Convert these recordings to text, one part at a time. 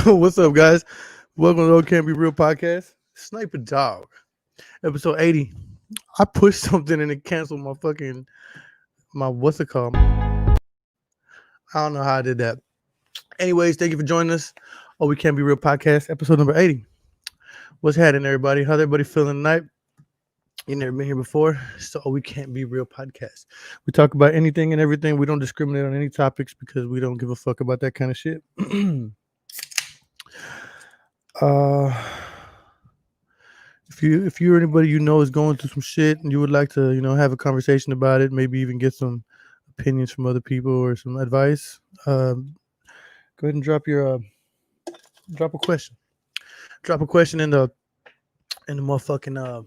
What's up, guys? Welcome to O Can't Be Real podcast. Sniper Dog, episode 80. I pushed something and it canceled my what's it called? I don't know how I did that. Anyways, thank you for joining us. Oh, We Can't Be Real podcast, episode number 80. What's happening, everybody? How's everybody feeling tonight? You never been here before, so We Can't Be Real podcast. We talk about anything and everything. We don't discriminate on any topics because we don't give a fuck about that kind of shit. If you're anybody you know is going through some shit and you would like to, have a conversation about it, maybe even get some opinions from other people or some advice, go ahead and drop a question. Drop a question in the motherfucking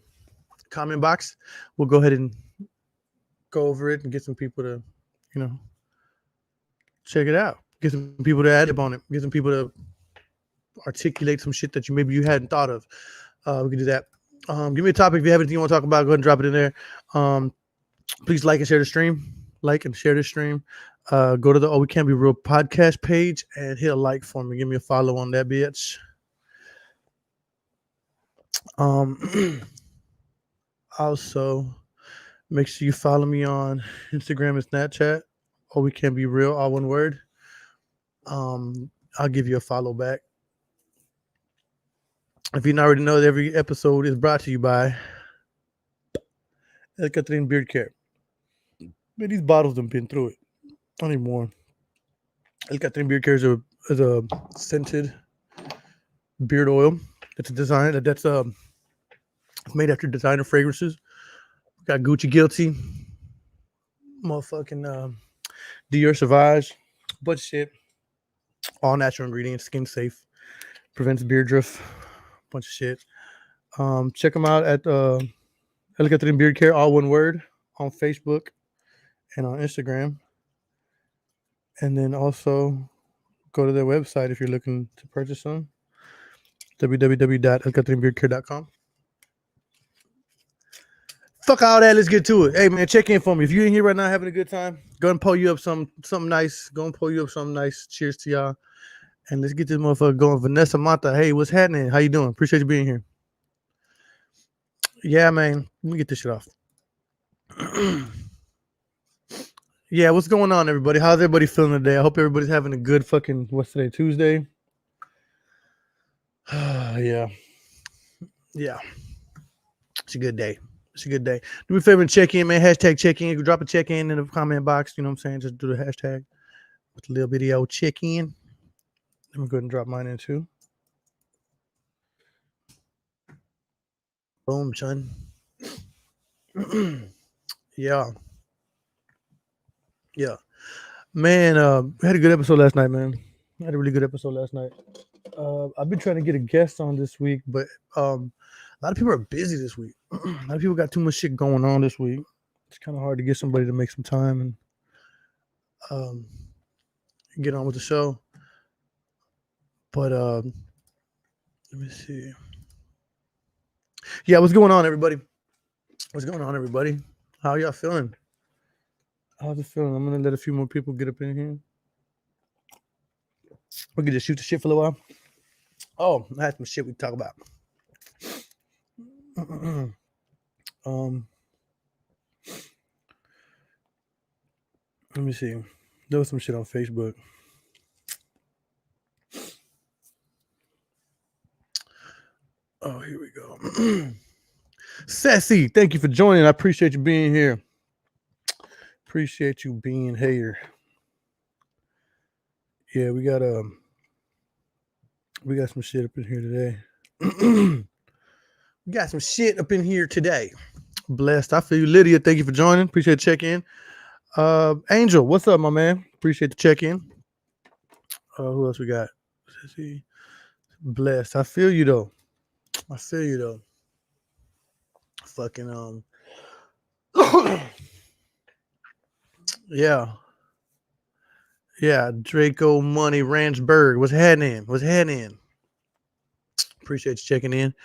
comment box. We'll go ahead and go over it and get some people to, check it out. Get some people to add up on it. Get some people to articulate some shit that you hadn't thought of. We can do that. Give me a topic if you have anything you want to talk about. Go ahead and drop it in there. Please like and share the stream. Like and share the stream. Go to the We Can't Be Real podcast page and hit a like for me. Give me a follow on that bitch. Also, make sure you follow me on Instagram and Snapchat. We Can't Be Real, all one word. I'll give you a follow back. If you already know, every episode is brought to you by El Catherine Beard Care. Man, these bottles have been through it. I need more. El Catherine Beard Care is a scented beard oil. It's a design that's made after designer fragrances. We got Gucci Guilty, motherfucking Dior Sauvage, bunch of shit. All natural ingredients, skin safe, prevents beard drift. Bunch of shit. Check them out at El Catherine Beard Care, all one word, on Facebook and on Instagram. And then also go to their website if you're looking to purchase some. www.elcatherinebeardcare.com. Fuck all that. Let's get to it. Hey man, check in for me. If you're in here right now having a good time, go and pull you up something nice. Go and pull you up something nice. Cheers to y'all. And let's get this motherfucker going. Vanessa Mata, hey, what's happening? How you doing? Appreciate you being here. Yeah, man. Let me get this shit off. Yeah, what's going on, everybody? How's everybody feeling today? I hope everybody's having a good fucking, what's today, Tuesday? Yeah. It's a good day. Do me a favor and check in, man. Hashtag check in. You can drop a check in the comment box. You know what I'm saying? Just do the hashtag with a little video check in. Let me go ahead and drop mine in too. Boom, son. Yeah. Man, we had a good episode last night, man. I had a really good episode last night. I've been trying to get a guest on this week, but a lot of people are busy this week. A lot of people got too much shit going on this week. It's kind of hard to get somebody to make some time and get on with the show. But let me see. Yeah, what's going on, everybody? How y'all feeling? How's it feeling? I'm gonna let a few more people get up in here. We can just shoot the shit for a little while. Oh, I had some shit we can talk about. Let me see. There was some shit on Facebook. Oh, here we go. Sassy, thank you for joining. I appreciate you being here. Yeah, we got some shit up in here today. We got some shit up in here today. Blessed. I feel you. Lydia, thank you for joining. Appreciate the check-in. Angel, what's up, my man? Appreciate the check-in. Who else we got? Blessed. I feel you though. Fucking yeah. Draco Money Ranchburg. What's happening? Appreciate you checking in.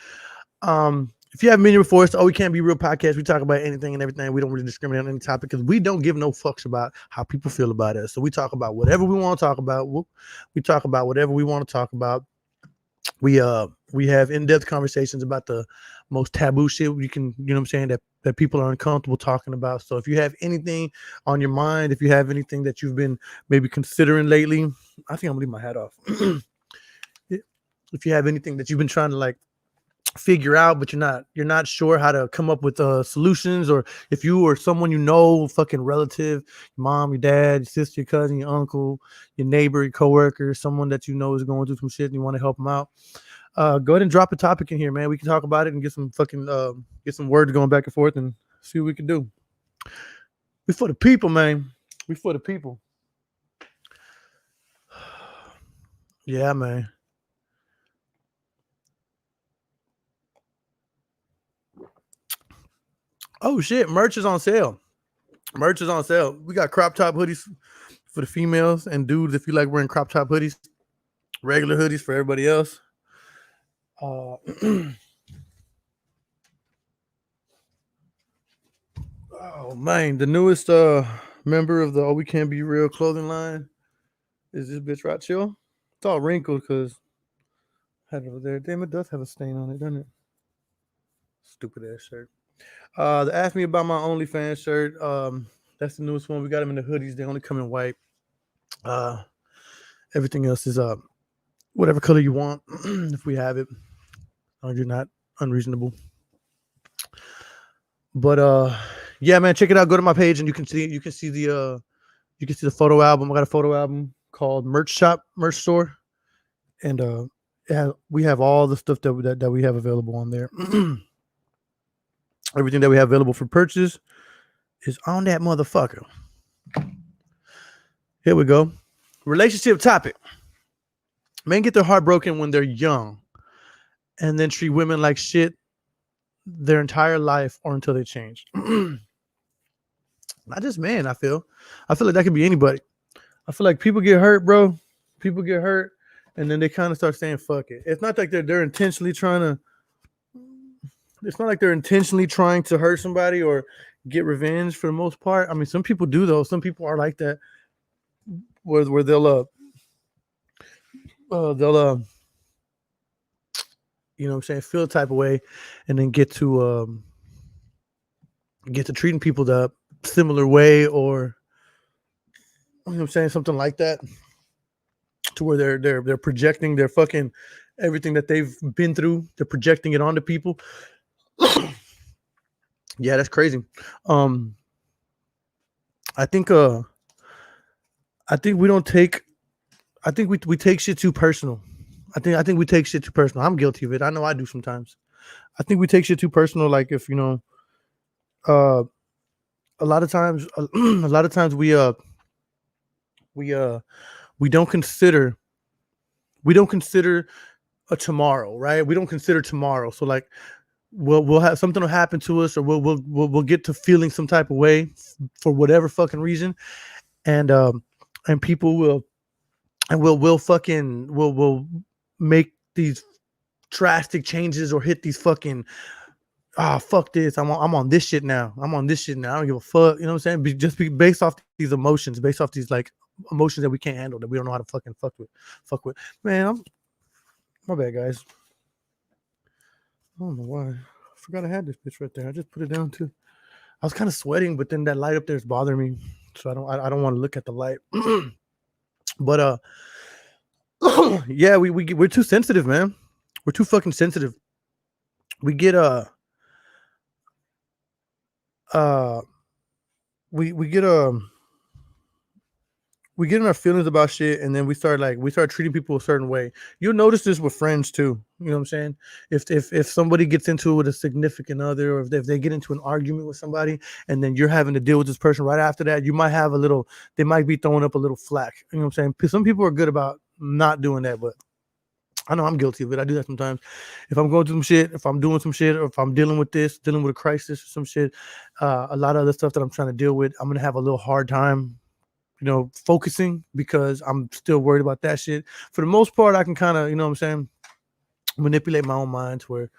If you haven't been here before, it's We Can't Be Real podcast. We talk about anything and everything. We don't really discriminate on any topic because we don't give no fucks about how people feel about us. So we talk about whatever we want to talk about. We talk about whatever we want to talk about. We have in-depth conversations about the most taboo shit you can, you know what I'm saying, that people are uncomfortable talking about. So if you have anything on your mind, if you have anything that you've been maybe considering lately, I think I'm gonna leave my hat off. If you have anything that you've been trying to like figure out, but you're not sure how to come up with solutions, or if you or someone you know, fucking relative, your mom, your dad, your sister, your cousin, your uncle, your neighbor, your coworker, someone that you know is going through some shit and you want to help them out, go ahead and drop a topic in here, man. We can talk about it and get some fucking get some words going back and forth and see what we can do. We for the people, man. We for the people. Yeah, man. Oh shit, merch is on sale. Merch is on sale. We got crop top hoodies for the females and dudes if you like wearing crop top hoodies. Regular hoodies for everybody else. Oh man, the newest member of the Oh We Can't Be Real clothing line is this bitch right chill. It's all wrinkled because I had it over there. Damn, it does have a stain on it, doesn't it? Stupid ass shirt. They asked me about my OnlyFans shirt. That's the newest one. We got them in the hoodies. They only come in white. Everything else is whatever color you want if we have it. You're not unreasonable. But yeah, man, check it out. Go to my page and you can see the photo album. I got a photo album called Merch Store, and we have all the stuff that we have available on there. Everything that we have available for purchase is on that motherfucker. Here we go. Relationship topic. Men get their heart broken when they're young and then treat women like shit their entire life or until they change. Not just men, I feel like that could be anybody. I feel like people get hurt, bro. People get hurt and then they kind of start saying fuck it. It's not like they're intentionally trying to hurt somebody or get revenge for the most part. I mean, some people do though. Some people are like that where they'll you know what I'm saying, feel the type of way and then get to treating people the similar way, or you know what I'm saying, something like that, to where they're projecting their fucking everything that they've been through, they're projecting it onto people. Yeah, that's crazy. I think we take shit too personal. I think we take shit too personal. I'm guilty of it. I know I do sometimes. I think we take shit too personal. Like if you know, a lot of times we don't consider a tomorrow, right? We don't consider tomorrow. So like we'll have something will happen to us, or we'll get to feeling some type of way for whatever fucking reason, and people will make these drastic changes or hit these fucking fuck this. I'm on this shit now. I don't give a fuck. You know what I'm saying? Just be based off these emotions, based off these like emotions that we can't handle, that we don't know how to fucking fuck with. Man, my bad, guys. I don't know why. I forgot I had this bitch right there. I just put it down too. I was kind of sweating, but then that light up there is bothering me, so I don't want to look at the light. But yeah, we're too sensitive, man. We're too fucking sensitive. We get we get in our feelings about shit, and then we start treating people a certain way. You'll notice this with friends too. You know what I'm saying? If somebody gets into it with a significant other, or if they get into an argument with somebody, and then you're having to deal with this person right after that, you might have they might be throwing up a little flack. You know what I'm saying? Some people are good about not doing that, but I know I'm guilty of it. I do that sometimes. If I'm going through some shit, if I'm doing some shit, or if I'm dealing with a crisis or some shit, a lot of other stuff that I'm trying to deal with, I'm gonna have a little hard time, you know, focusing, because I'm still worried about that shit. For the most part, I can kind of, you know what I'm saying, manipulate my own mind to where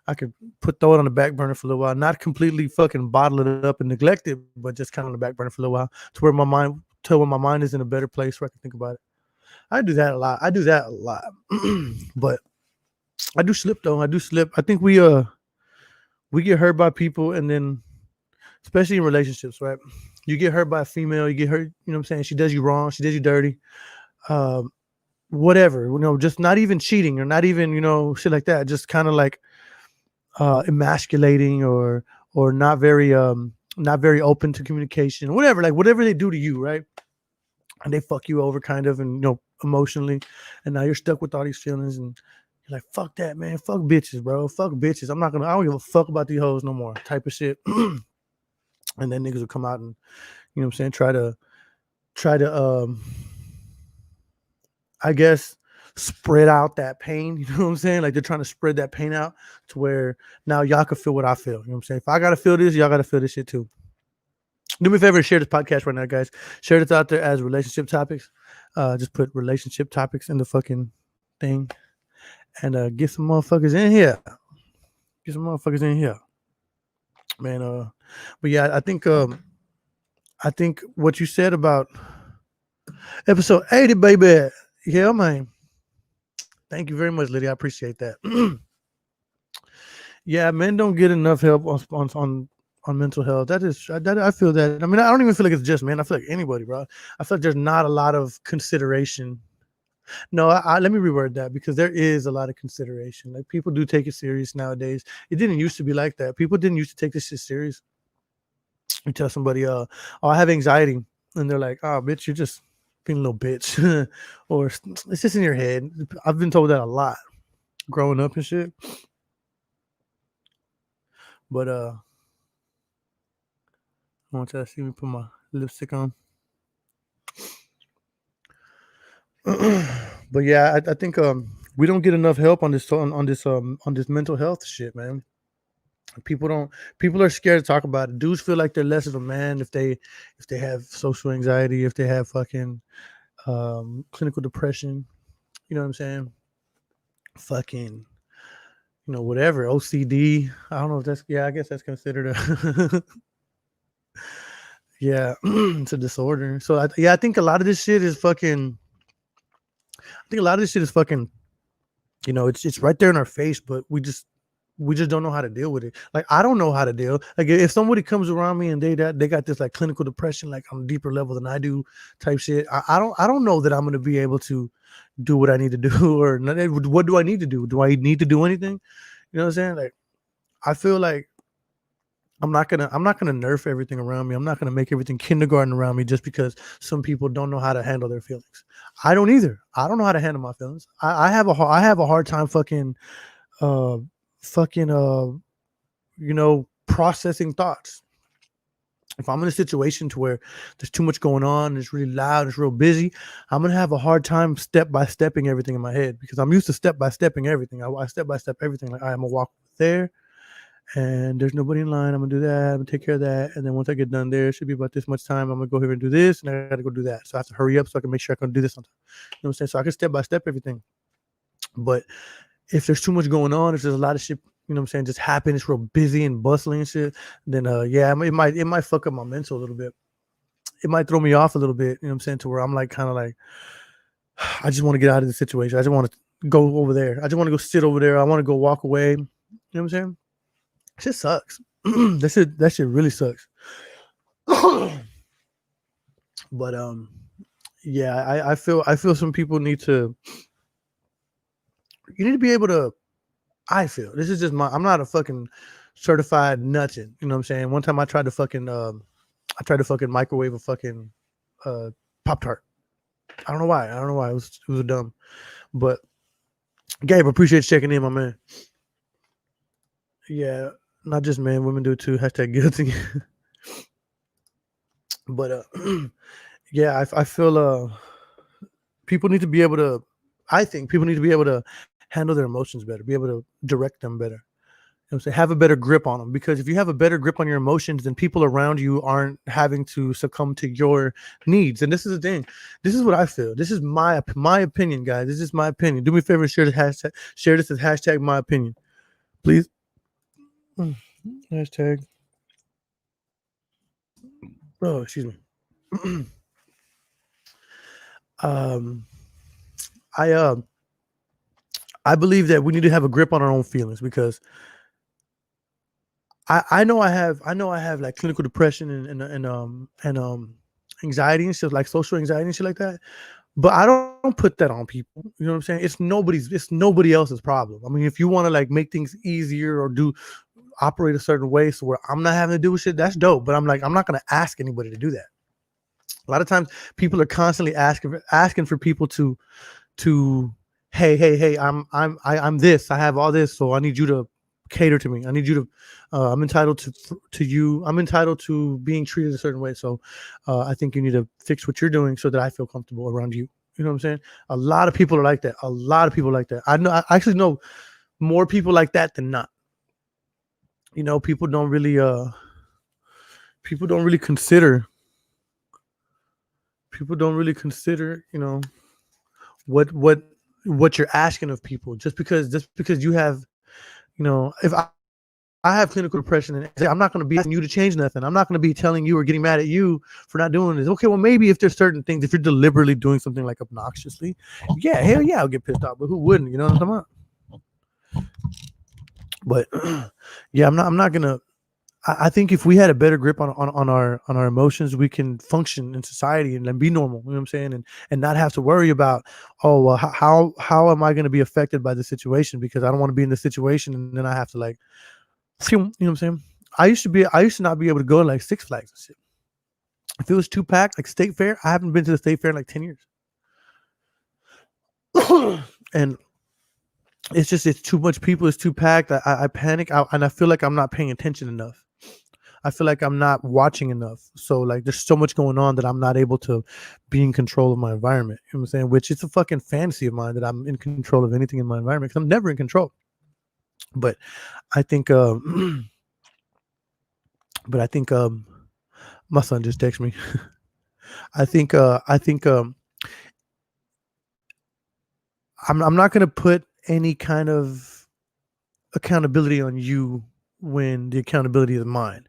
I could throw it on the back burner for a little while, not completely fucking bottle it up and neglect it, but just kind of on the back burner for a little while, to where my mind is in a better place where I can think about it. I do that a lot. But I do slip though. I do slip. I think we get hurt by people, and then especially in relationships, right? You get hurt by a female, you get hurt, you know what I'm saying? She does you wrong, she does you dirty. Um, Whatever, just not even cheating or not even, shit like that. Just kind of like emasculating or not very open to communication, whatever, like whatever they do to you, right? And they fuck you over kind of, and emotionally, and now you're stuck with all these feelings, and you're like, fuck that, man, fuck bitches, bro, fuck bitches. I don't give a fuck about these hoes no more, type of shit. And then niggas will come out and, what I'm saying, try to I guess spread out that pain. You know what I'm saying? Like they're trying to spread that pain out to where now y'all can feel what I feel. You know what I'm saying? If I gotta feel this, y'all gotta feel this shit too. Do me a favor and share this podcast right now, guys. Share this out there as relationship topics. Just put relationship topics in the fucking thing, and get some motherfuckers in here. Get some motherfuckers in here, man. But yeah, I think what you said about episode 80, baby. Yeah, man. Thank you very much, Lydia. I appreciate that. Yeah, men don't get enough help on mental health. I feel that. I mean, I don't even feel like it's just men. I feel like anybody, bro. I feel like there's not a lot of consideration. No, let me reword that, because there is a lot of consideration. Like people do take it serious nowadays. It didn't used to be like that. People didn't used to take this shit serious. You tell somebody, oh, I have anxiety, and they're like, oh, bitch, you're just being a little bitch, or it's just in your head. I've been told that a lot growing up and shit. But I want y'all to see me put my lipstick on. But yeah, I think we don't get enough help on this mental health shit, man. People are scared to talk about it. Dudes feel like they're less of a man if they have social anxiety, if they have fucking clinical depression. You know what I'm saying? Fucking, whatever, OCD. I don't know if that's, I guess that's considered a yeah, it's a disorder. So I think a lot of this shit is fucking. I think a lot of this shit is fucking. It's right there in our face, but we just don't know how to deal with it. Like I don't know how to deal. Like if somebody comes around me and they got this like clinical depression, like on a deeper level than I do, type shit. I don't know that I'm gonna be able to do what I need to do, or what do I need to do? Do I need to do anything? You know what I'm saying? Like I feel like I'm not gonna nerf everything around me. I'm not gonna make everything kindergarten around me just because some people don't know how to handle their feelings. I don't either. I don't know how to handle my feelings. I have a hard time uh fucking processing thoughts. If I'm in a situation to where there's too much going on, it's really loud, it's real busy, I'm gonna have a hard time step by stepping everything in my head, because I'm used to step by stepping everything. I step by step everything. Like I'm gonna walk there, and there's nobody in line. I'm gonna do that. I'm gonna take care of that, and then once I get done there, it should be about this much time. I'm gonna go here and do this, and I gotta go do that. So I have to hurry up so I can make sure I can do this on time. You know what I'm saying? So I can step by step everything. But if there's too much going on, if there's a lot of shit, just happen, it's real busy and bustling and shit, then it might fuck up my mental a little bit. It might throw me off a little bit, to where I'm like kind of like, I just want to get out of the situation. I just want to go over there. I just want to go sit over there. I want to go walk away. You know what I'm saying? Shit sucks. That shit really sucks. But yeah, I feel some people need to. You need to be able to. I feel this is just I'm not a fucking certified nothing. You know what I'm saying? One time I tried to fucking microwave a fucking Pop-Tart. I don't know why. It was dumb. But Gabe, appreciate you checking in, my man. Yeah, not just men, women do too. # guilty. But yeah, I feel people need to be able to. I think people need to be able to handle their emotions better, be able to direct them better. Have a better grip on them, because if you have a better grip on your emotions, then people around you aren't having to succumb to your needs. And this is the thing. This is what I feel. This is my opinion, guys. This is my opinion. Do me a favor, share this as hashtag my opinion, please. Hashtag. Oh, excuse me. I I believe that we need to have a grip on our own feelings because I know I have like clinical depression and anxiety and stuff like social anxiety and shit like that. But I don't put that on people. You know what I'm saying? It's nobody else's problem. I mean, if you want to like make things easier or do operate a certain way so where I'm not having to do with shit, that's dope. But I'm not gonna ask anybody to do that. A lot of times people are constantly asking for people to hey, I'm this, I have all this, so I need you to cater to me. I need you to I'm entitled to you. I'm entitled to being treated a certain way. So I think you need to fix what you're doing so that I feel comfortable around you. You know what I'm saying? A lot of people are like that. A lot of people like that. I actually know more people like that than not. You know, people don't really consider you know, what what what you're asking of people just because you have, you know, if I have clinical depression and I'm not going to be asking you to change nothing. I'm not going to be telling you or getting mad at you for not doing this. Okay, well, maybe if there's certain things, if you're deliberately doing something like obnoxiously, yeah, hell yeah, I'll get pissed off. But who wouldn't? You know what I'm talking about? But yeah, I'm not gonna. I think if we had a better grip on our emotions, we can function in society and then be normal. You know what I'm saying? And not have to worry about, oh well, how am I going to be affected by the situation because I don't want to be in the situation and then I have to like, you know what I'm saying? I used to not be able to go to like Six Flags and shit. If it was too packed, like State Fair, I haven't been to the State Fair in like 10 years. And it's too much people, it's too packed. I panic and I feel like I'm not paying attention enough. I feel like I'm not watching enough. So like there's so much going on that I'm not able to be in control of my environment. You know what I'm saying? Which is a fucking fantasy of mine that I'm in control of anything in my environment because I'm never in control. But I think but I think my son just texted me. I think I'm not gonna put any kind of accountability on you when the accountability is mine.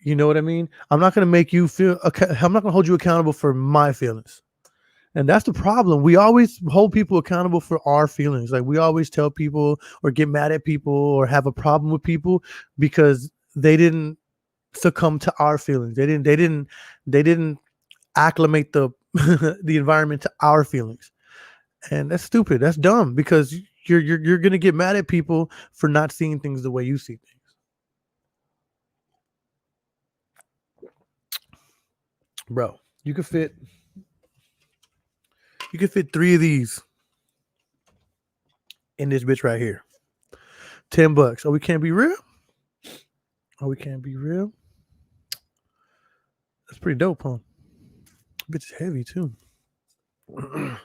You know what I mean? I'm not gonna make you feel I'm not gonna hold you accountable for my feelings. And that's the problem. We always hold people accountable for our feelings. Like we always tell people or get mad at people or have a problem with people because they didn't succumb to our feelings. They didn't acclimate the the environment to our feelings. And that's stupid. That's dumb because you're gonna get mad at people for not seeing things the way you see things. Bro, you could fit 3 of these in this bitch right here. $10. Oh, we can't be real? Oh, we can't be real? That's pretty dope, huh? Bitch is heavy too. Oh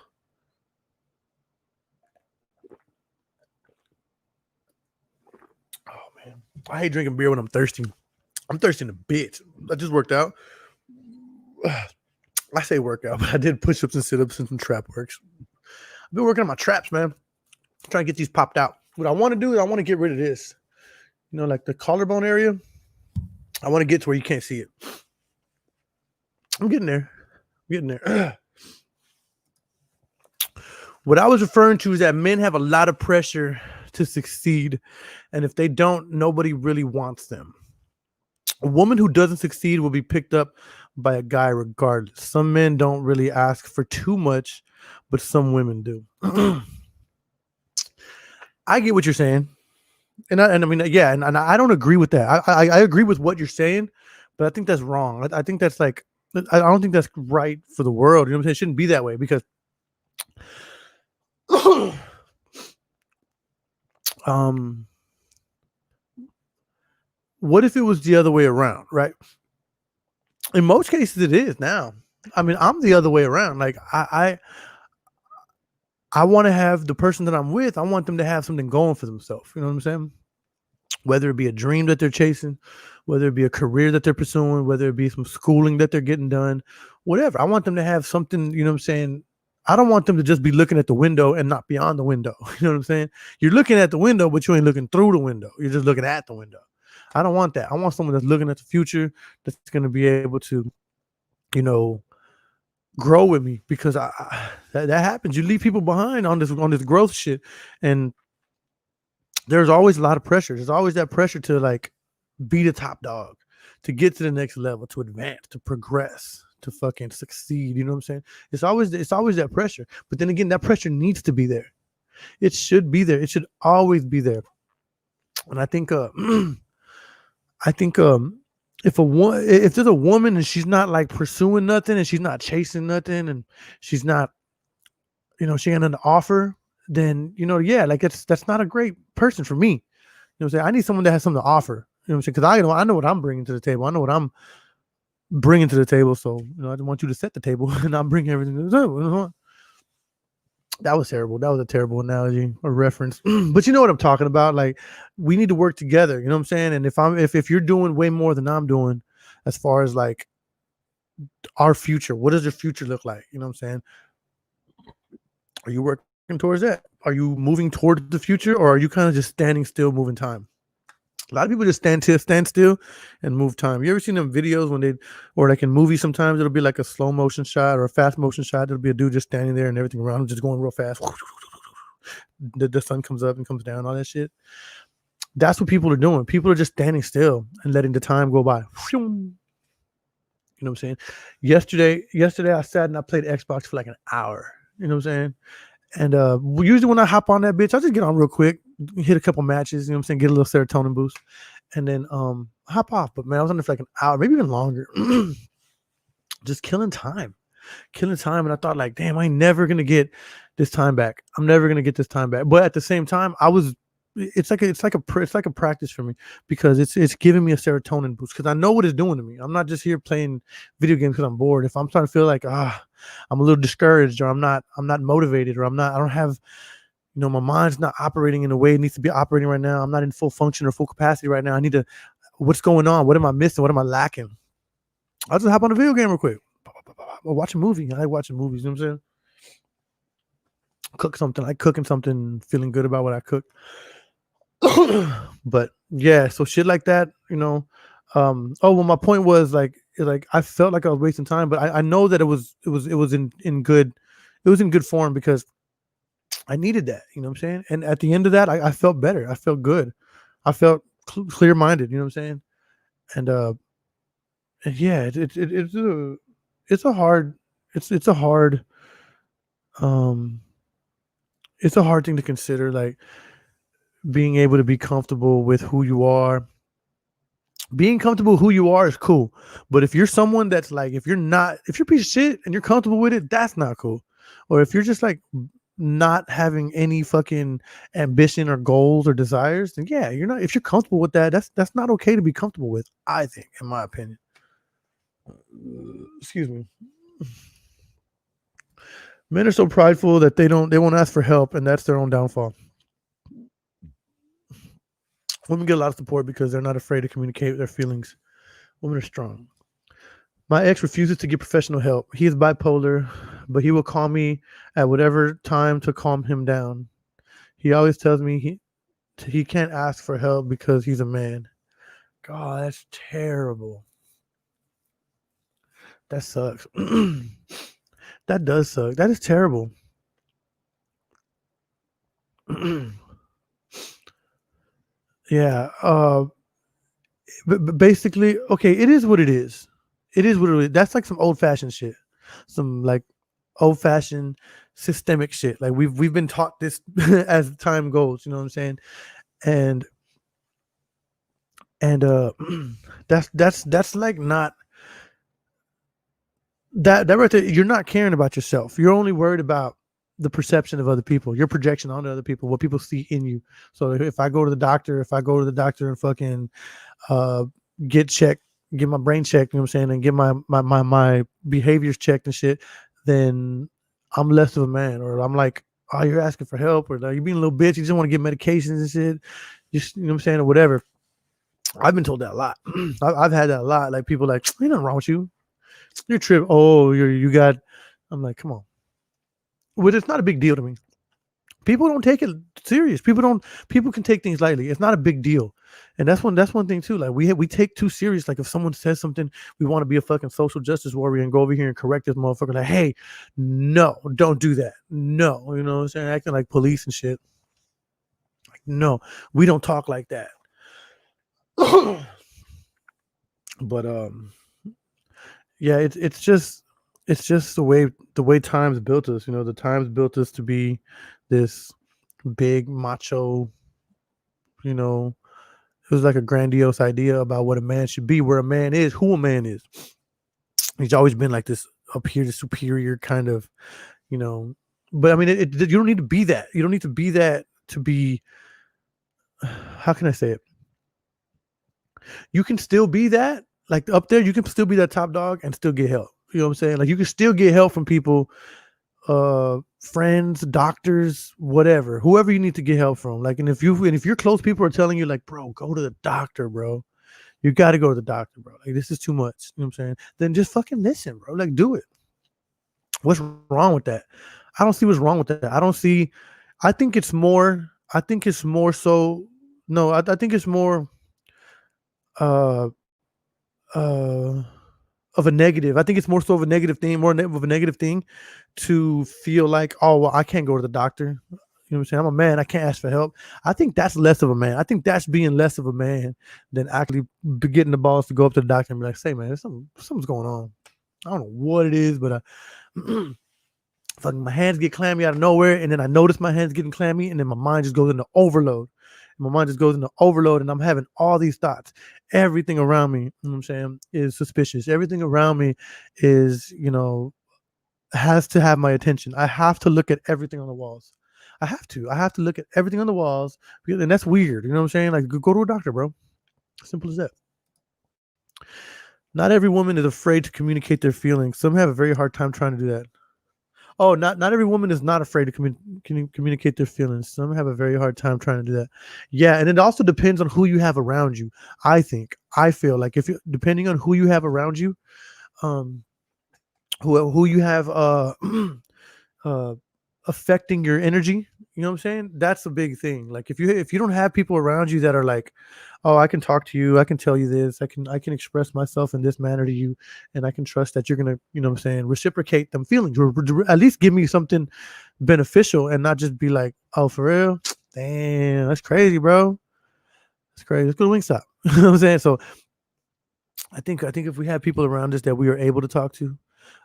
man. I hate drinking beer when I'm thirsty. I'm thirsty in a bitch. I just worked out. I say workout, but I did push-ups and sit-ups and some trap works. I've been working on my traps, man. I'm trying to get these popped out. What I want to do is I want to get rid of this. You know, like the collarbone area. I want to get to where you can't see it. I'm getting there. I'm getting there. What I was referring to is that men have a lot of pressure to succeed. And if they don't, nobody really wants them. A woman who doesn't succeed will be picked up by a guy regardless. Some men don't really ask for too much, but some women do. I get what you're saying. And I mean, yeah, and I don't agree with that. I agree with what you're saying, but I think that's wrong. I think that's like, I don't think that's right for the world. You know what I'm saying? It shouldn't be that way because what if it was the other way around, right? In most cases it is now. I mean, I'm the other way around. Like I want to have the person that I'm with, I want them to have something going for themselves. You know what I'm saying? Whether it be a dream that they're chasing, whether it be a career that they're pursuing, whether it be some schooling that they're getting done, whatever. I want them to have something, you know what I'm saying? I don't want them to just be looking at the window and not beyond the window. You know what I'm saying? You're looking at the window, but you ain't looking through the window. You're just looking at the window. I don't want that. I want someone that's looking at the future that's going to be able to, you know, grow with me because that happens. You leave people behind on this growth shit, and there's always a lot of pressure. There's always that pressure to like be the top dog, to get to the next level, to advance, to progress, to fucking succeed. You know what I'm saying? It's always that pressure. But then again, that pressure needs to be there. It should be there. It should always be there. And I think I think if there's a woman and she's not like pursuing nothing and she's not chasing nothing and she's not, she ain't an offer, then yeah, like that's not a great person for me. You know what I'm saying? I need someone that has something to offer. You know what I'm saying? Because I know what I'm bringing to the table. I know what I'm bringing to the table. So I just want you to set the table and I'm bringing everything to the table. That was terrible. That was a terrible analogy or reference. But you know what I'm talking about? Like, we need to work together. You know what I'm saying? And if you're doing way more than I'm doing, as far as like our future, what does your future look like? You know what I'm saying? Are you working towards that? Are you moving towards the future, or are you kind of just standing still, moving time? A lot of people just stand still and move time. You ever seen them videos or like in movies, sometimes it'll be like a slow motion shot or a fast motion shot. It'll be a dude just standing there and everything around him just going real fast. The sun comes up and comes down, all that shit. That's what people are doing. People are just standing still and letting the time go by. You know what I'm saying? Yesterday I sat and I played Xbox for like an hour. You know what I'm saying? And usually when I hop on that bitch, I just get on real quick, hit a couple matches, you know what I'm saying, get a little serotonin boost, and then hop off. But man, I was on there for like an hour, maybe even longer, just killing time. And I thought like, damn, I ain't never gonna get this time back. I'm never gonna get this time back. But at the same time, it's like a practice for me, because it's giving me a serotonin boost, because I know what it's doing to me. I'm not just here playing video games because I'm bored. If I'm starting to feel like I'm a little discouraged, or I'm not motivated, or I don't have, my mind's not operating in the way it needs to be operating right now. I'm not in full function or full capacity right now. I need to, what's going on? What am I missing? What am I lacking? I'll just hop on a video game real quick. Or watch a movie. I like watching movies, you know what I'm saying? Cook something. I like cooking something, feeling good about what I cook. But yeah, so shit like that, my point was like I felt like I was wasting time, but I know that it was in good form, because I needed that, you know what I'm saying? And at the end of that, I felt better. I felt good. I felt clear-minded, you know what I'm saying? And yeah, it's a hard thing to consider, like being able to be comfortable with who you are. Being comfortable with who you are is cool, but if you're someone that's like, if you're a piece of shit and you're comfortable with it, that's not cool. Or if you're just like not having any fucking ambition or goals or desires, then yeah, you're not. If you're comfortable with that, that's not okay to be comfortable with, I think, in my opinion. Excuse me. Men are so prideful that they won't ask for help, and that's their own downfall. Women get a lot of support because they're not afraid to communicate their feelings. Women are strong. My ex refuses to get professional help. He is bipolar, but he will call me at whatever time to calm him down. He always tells me he can't ask for help because he's a man. God, that's terrible. That sucks. That does suck. That is terrible. Yeah. But basically, okay, it is what it is. It is what it is. That's like some old-fashioned shit. Some like old-fashioned systemic shit. Like we've been taught this as time goes, you know what I'm saying? And that's like not that right there. You're not caring about yourself. You're only worried about the perception of other people, your projection onto other people, what people see in you. So if I go to the doctor and fucking get checked, get my brain checked, you know what I'm saying, and get my behaviors checked and shit, then I'm less of a man. Or I'm like, oh, you're asking for help, or you're being a little bitch, you just want to get medications and shit, just, you know what I'm saying, or whatever. I've been told that a lot. I've had that a lot. Like people like, ain't nothing wrong with you. You're tripping. Oh, you got. I'm like, come on. Well, it's not a big deal to me. People don't take it serious. People can take things lightly. It's not a big deal. And that's one thing too. Like we take too serious. Like if someone says something, we want to be a fucking social justice warrior and go over here and correct this motherfucker. Like, hey, no, don't do that. No, you know what I'm saying? Acting like police and shit. Like, No, we don't talk like that. But yeah, it's just the way times built us. The times built us to be this big macho. You know, it was like a grandiose idea about what a man should be, where a man is, who a man is. He's always been like this up here, the superior kind of, you know. But I mean, you don't need to be that. You don't need to be that to be. How can I say it? You can still be that, like up there. You can still be that top dog and still get help. You know what I'm saying? Like you can still get help from people, friends, doctors, whatever, whoever you need to get help from. Like, and if your close people are telling you, like, bro, go to the doctor, bro. You got to go to the doctor, bro. Like, this is too much. You know what I'm saying? Then just fucking listen, bro. Like, do it. What's wrong with that? I don't see what's wrong with that. I don't see. I think it's more. I think it's more so. No, I think it's more. Uh, uh, of a negative. I think it's more so of a negative thing, of a negative thing to feel like, oh, well, I can't go to the doctor. You know what I'm saying? I'm a man. I can't ask for help. I think that's less of a man. I think that's being less of a man than actually getting the balls to go up to the doctor and be like, say, man, something's going on. I don't know what it is, but fucking my hands get clammy out of nowhere, and then I notice my hands getting clammy, and then my mind just goes into overload. My mind just goes into overload, and I'm having all these thoughts. Everything around me, you know what I'm saying, is suspicious. Everything around me is, has to have my attention. I have to look at everything on the walls. I have to. I have to look at everything on the walls, and that's weird. You know what I'm saying? Like, go to a doctor, bro. Simple as that. Not every woman is afraid to communicate their feelings. Some have a very hard time trying to do that. Oh, not every woman is not afraid to communicate their feelings. Some have a very hard time trying to do that. Yeah, and it also depends on who you have around you. I feel like if you depending on who you have around you, um, who you have uh affecting your energy, you know what I'm saying? That's a big thing. Like if you don't have people around you that are like, oh, I can talk to you, I can tell you this, I can express myself in this manner to you, and I can trust that you're gonna, you know what I'm saying, reciprocate them feelings, or at least give me something beneficial, and not just be like, oh, for real, damn, that's crazy, bro, that's crazy. Let's go to Wingstop. You know what I'm saying? So I think if we have people around us that we are able to talk to,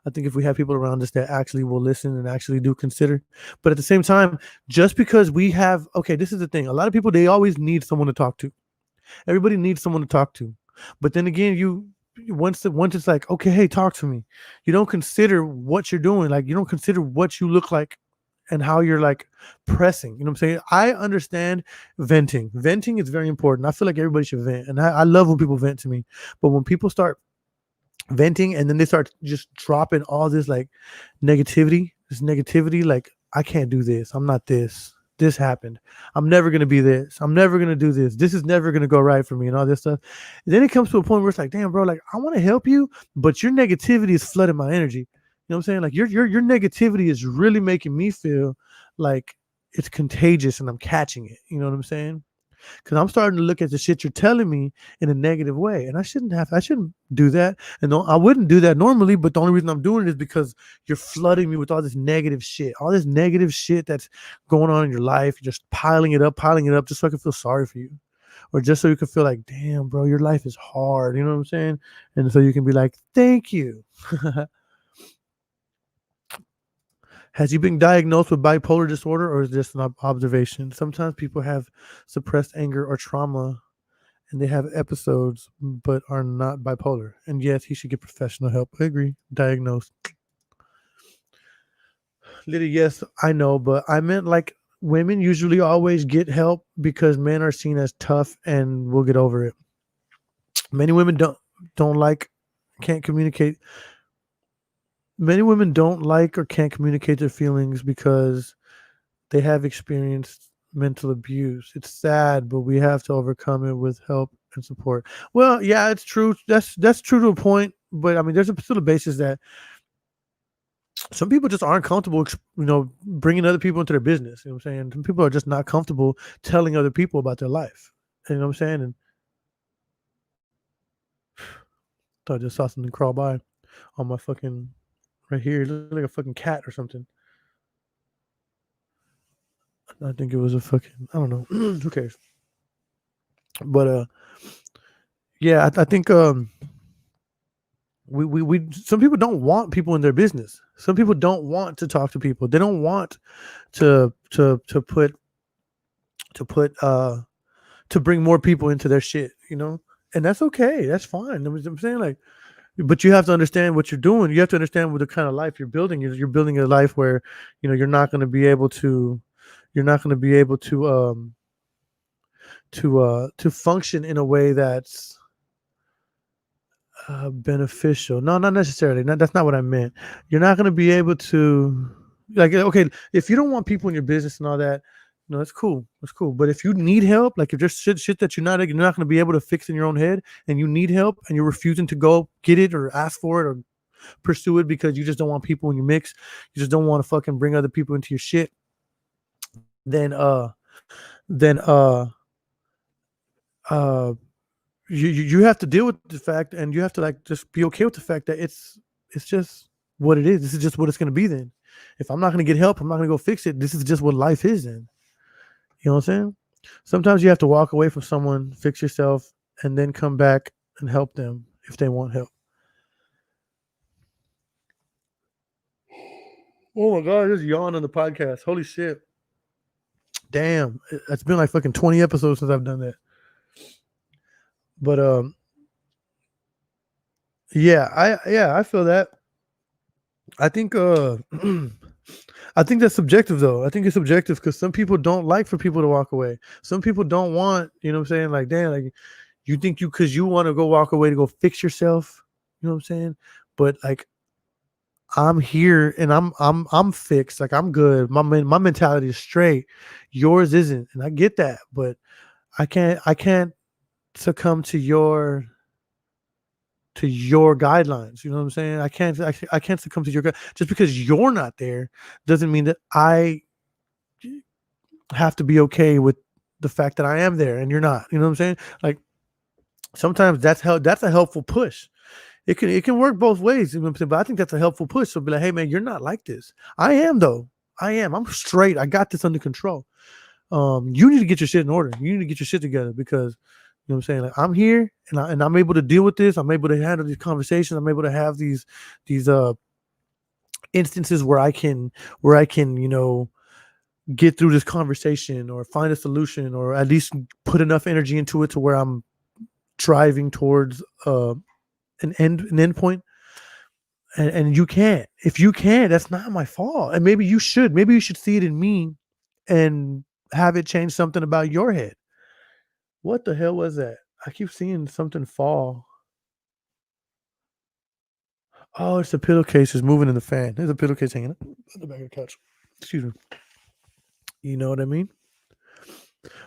I think if we have people around us that actually will listen and actually do consider, but at the same time, just because we have, okay, this is the thing. A lot of people, they always need someone to talk to. Everybody needs someone to talk to. But then again, once it's like, okay, hey, talk to me. You don't consider what you're doing. Like, you don't consider what you look like and how you're like pressing. You know what I'm saying? I understand venting. Venting is very important. I feel like everybody should vent. And I love when people vent to me. But when people start venting and then they start just dropping all this like negativity, like, I can't do this, I'm not this happened, I'm never going to be this, I'm never going to do this is never going to go right for me, and all this stuff. And then it comes to a point where it's like, damn, bro, like, I want to help you, but your negativity is flooding my energy. You know what I'm saying? Like, your negativity is really making me feel like it's contagious and I'm catching it. You know what I'm saying? Because I'm starting to look at the shit you're telling me in a negative way, and I shouldn't do that, and no, I wouldn't do that normally. But the only reason I'm doing it is because you're flooding me with all this negative shit that's going on in your life. You're just piling it up, just so I can feel sorry for you, or just so you can feel like, damn, bro, your life is hard. You know what I'm saying? And so you can be like, thank you. Has you been diagnosed with bipolar disorder, or is this an observation? Sometimes people have suppressed anger or trauma and they have episodes but are not bipolar. And yes, he should get professional help. I agree. Diagnosed. Literally, yes, I know, but I meant like women usually always get help because men are seen as tough and will get over it. Many women don't like, can't communicate. Many women don't like or can't communicate their feelings because they have experienced mental abuse. It's sad, but we have to overcome it with help and support. Well, yeah, it's true. That's true to a point, but I mean, there's still a basis that some people just aren't comfortable, bringing other people into their business. You know what I'm saying? Some people are just not comfortable telling other people about their life. You know what I'm saying? And I just saw something crawl by on my fucking right here. It looked like a fucking cat or something. I think it was a fucking, I don't know. Who cares? But yeah, I think we some people don't want people in their business. Some people don't want to talk to people. They don't want to put to bring more people into their shit, you know? And that's okay. That's fine. I'm saying, like, but you have to understand what you're doing. You have to understand what the kind of life you're building. You're building a life where, you know, you're not going to be able to to function in a way that's beneficial. No, not necessarily. That's not what I meant. You're not going to be able to, like, okay, if you don't want people in your business and all that, no, that's cool. That's cool. But if you need help, like if there's shit that you're not going to be able to fix in your own head, and you need help, and you're refusing to go get it or ask for it or pursue it because you just don't want people in your mix, you just don't want to fucking bring other people into your shit, then then uh you have to deal with the fact, and you have to, like, just be okay with the fact that it's just what it is. This is just what it's going to be. Then if I'm not going to get help, I'm not going to go fix it. This is just what life is. Then, you know what I'm saying? Sometimes you have to walk away from someone, fix yourself, and then come back and help them if they want help. Oh my god, I just yawned on the podcast. Holy shit. Damn, it's been like fucking 20 episodes since I've done that. But yeah, I feel that. I think I think that's subjective though. I think it's subjective because some people don't like for people to walk away. Some people don't want, you know what I'm saying? Like, damn, like, you think because you want to go walk away to go fix yourself, you know what I'm saying? But like, I'm here and I'm fixed. Like, I'm good. My mentality is straight. Yours isn't, and I get that. But I can't succumb to your guidelines. You know what I'm saying? I can't succumb to your just because you're not there doesn't mean that I have to be okay with the fact that I am there and you're not. You know what I'm saying? Like, sometimes that's a helpful push. It can work both ways. You know what I'm saying? But I think that's a helpful push. So be like, hey man, you're not like this. I am though. I am. I'm straight. I got this under control. You need to get your shit in order. You need to get your shit together because, you know what I'm saying? Like, I'm here and I'm able to deal with this. I'm able to handle these conversations. I'm able to have these instances where I can, you know, get through this conversation or find a solution or at least put enough energy into it to where I'm driving towards an end point. And you can't. If you can't, that's not my fault. And maybe you should. Maybe you should see it in me and have it change something about your head. What the hell was that? I keep seeing something fall. Oh, it's the pillowcase is moving in the fan. There's a pillowcase hanging on the back of the couch. Excuse me. You know what I mean?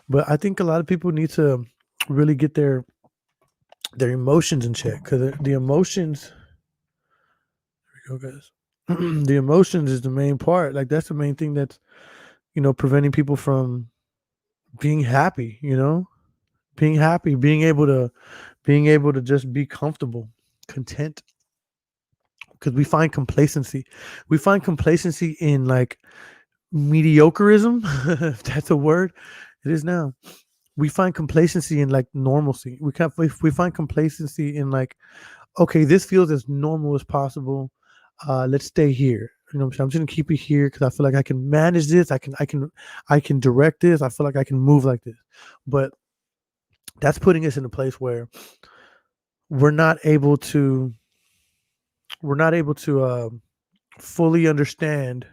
But I think a lot of people need to really get their emotions in check, because the emotions. There we go, guys. The emotions is the main part. Like, that's the main thing that's, you know, preventing people from being happy. You know, being happy, being able to just be comfortable, content. Because we find complacency. We find complacency in, like, mediocrism, if that's a word. It is now. We find complacency in, like, normalcy. We find complacency in, like, okay, this feels as normal as possible. Let's stay here. You know what I'm saying? I'm just gonna keep it here because I feel like I can manage this. I can direct this. I feel like I can move like this. But that's putting us in a place where we're not able to fully understand.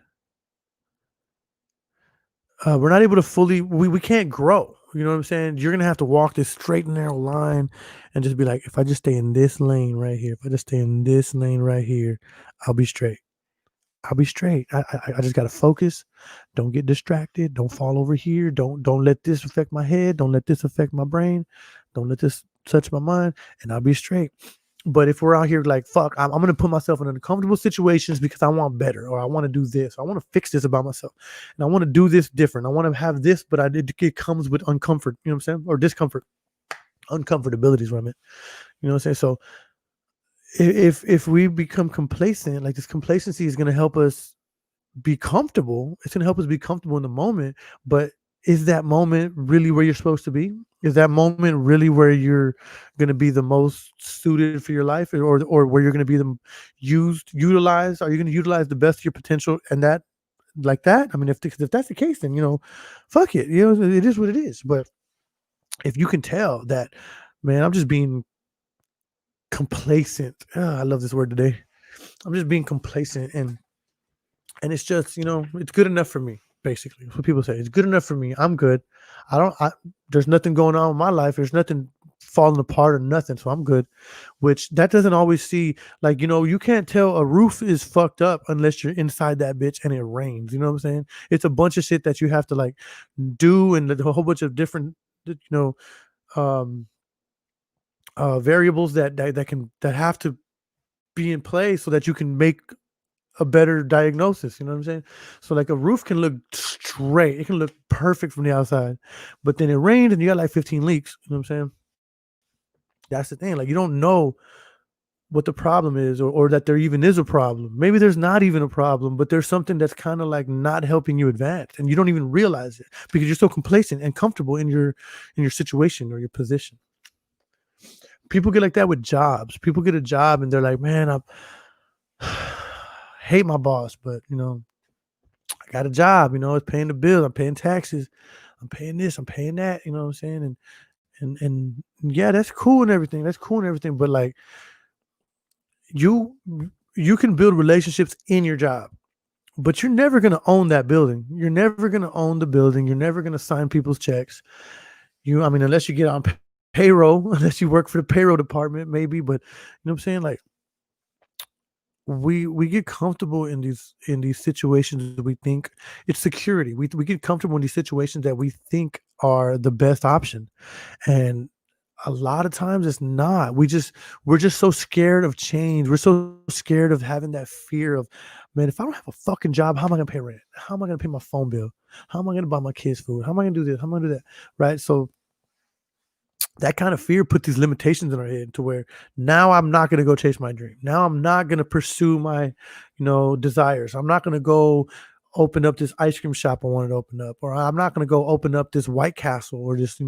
We're not able to fully. We can't grow. You know what I'm saying? You're gonna have to walk this straight and narrow line, and just be like, if I just stay in this lane right here, if I just stay in this lane right here, I'll be straight. I'll be straight. I just gotta focus. Don't get distracted. Don't fall over here. Don't let this affect my head. Don't let this affect my brain. Don't let this touch my mind, and I'll be straight. But if we're out here like, fuck, I'm gonna put myself in uncomfortable situations because I want better, or I want to do this, I want to fix this about myself, and I want to do this different. I want to have this, but it comes with uncomfort. You know what I'm saying? Or discomfort. Uncomfortability is what I meant. You know what I'm saying? So if we become complacent, like, this complacency is going to help us be comfortable. It's gonna help us be comfortable in the moment. But is that moment really where you're supposed to be? Is that moment really where you're gonna be the most suited for your life, or where you're gonna be the utilized? Are you gonna utilize the best of your potential and that like that? I mean, if that's the case, then fuck it. It is what it is. But if you can tell that, man, I'm just being complacent. I love this word today. I'm just being complacent, and it's just it's good enough for me. Basically, that's what people say. It's good enough for me. I'm good. There's nothing going on in my life. There's nothing falling apart or nothing, so I'm good. Which that doesn't always see. Like, you can't tell a roof is fucked up unless you're inside that bitch and it rains. You know what I'm saying? It's a bunch of shit that you have to like do, and a whole bunch of different um variables that have to be in place so that you can make a better diagnosis. You know what I'm saying? So like a roof can look straight, it can look perfect from the outside, but then it rained and you got like 15 leaks. You know what I'm saying? That's the thing. Like, you don't know what the problem is, or that there even is a problem. Maybe there's not even a problem, but there's something that's kind of like not helping you advance, and you don't even realize it because you're so complacent and comfortable in your situation or your position. People get like that with jobs. People get a job and they're like, man, I hate my boss, but I got a job, it's paying the bill, I'm paying taxes, I'm paying this, I'm paying that, you know what I'm saying? And yeah, that's cool and everything. That's cool and everything. But like, you you can build relationships in your job, but you're never gonna own that building. You're never gonna own the building. You're never gonna sign people's checks. I mean, unless you get on payroll, unless you work for the payroll department, maybe. But you know what I'm saying? Like, we get comfortable in these situations that we think it's security. We get comfortable in these situations that we think are the best option, and a lot of times it's not. We're just so scared of change. We're so scared of having that fear of, man, if I don't have a fucking job, how am I gonna pay rent? How am I gonna pay my phone bill? How am I gonna buy my kids food? How am I gonna do this? How am I gonna do that? Right? So that kind of fear put these limitations in our head to where now I'm not going to go chase my dream. Now I'm not going to pursue my, desires. I'm not going to go open up this ice cream shop I wanted to open up, or I'm not going to go open up this White Castle or this,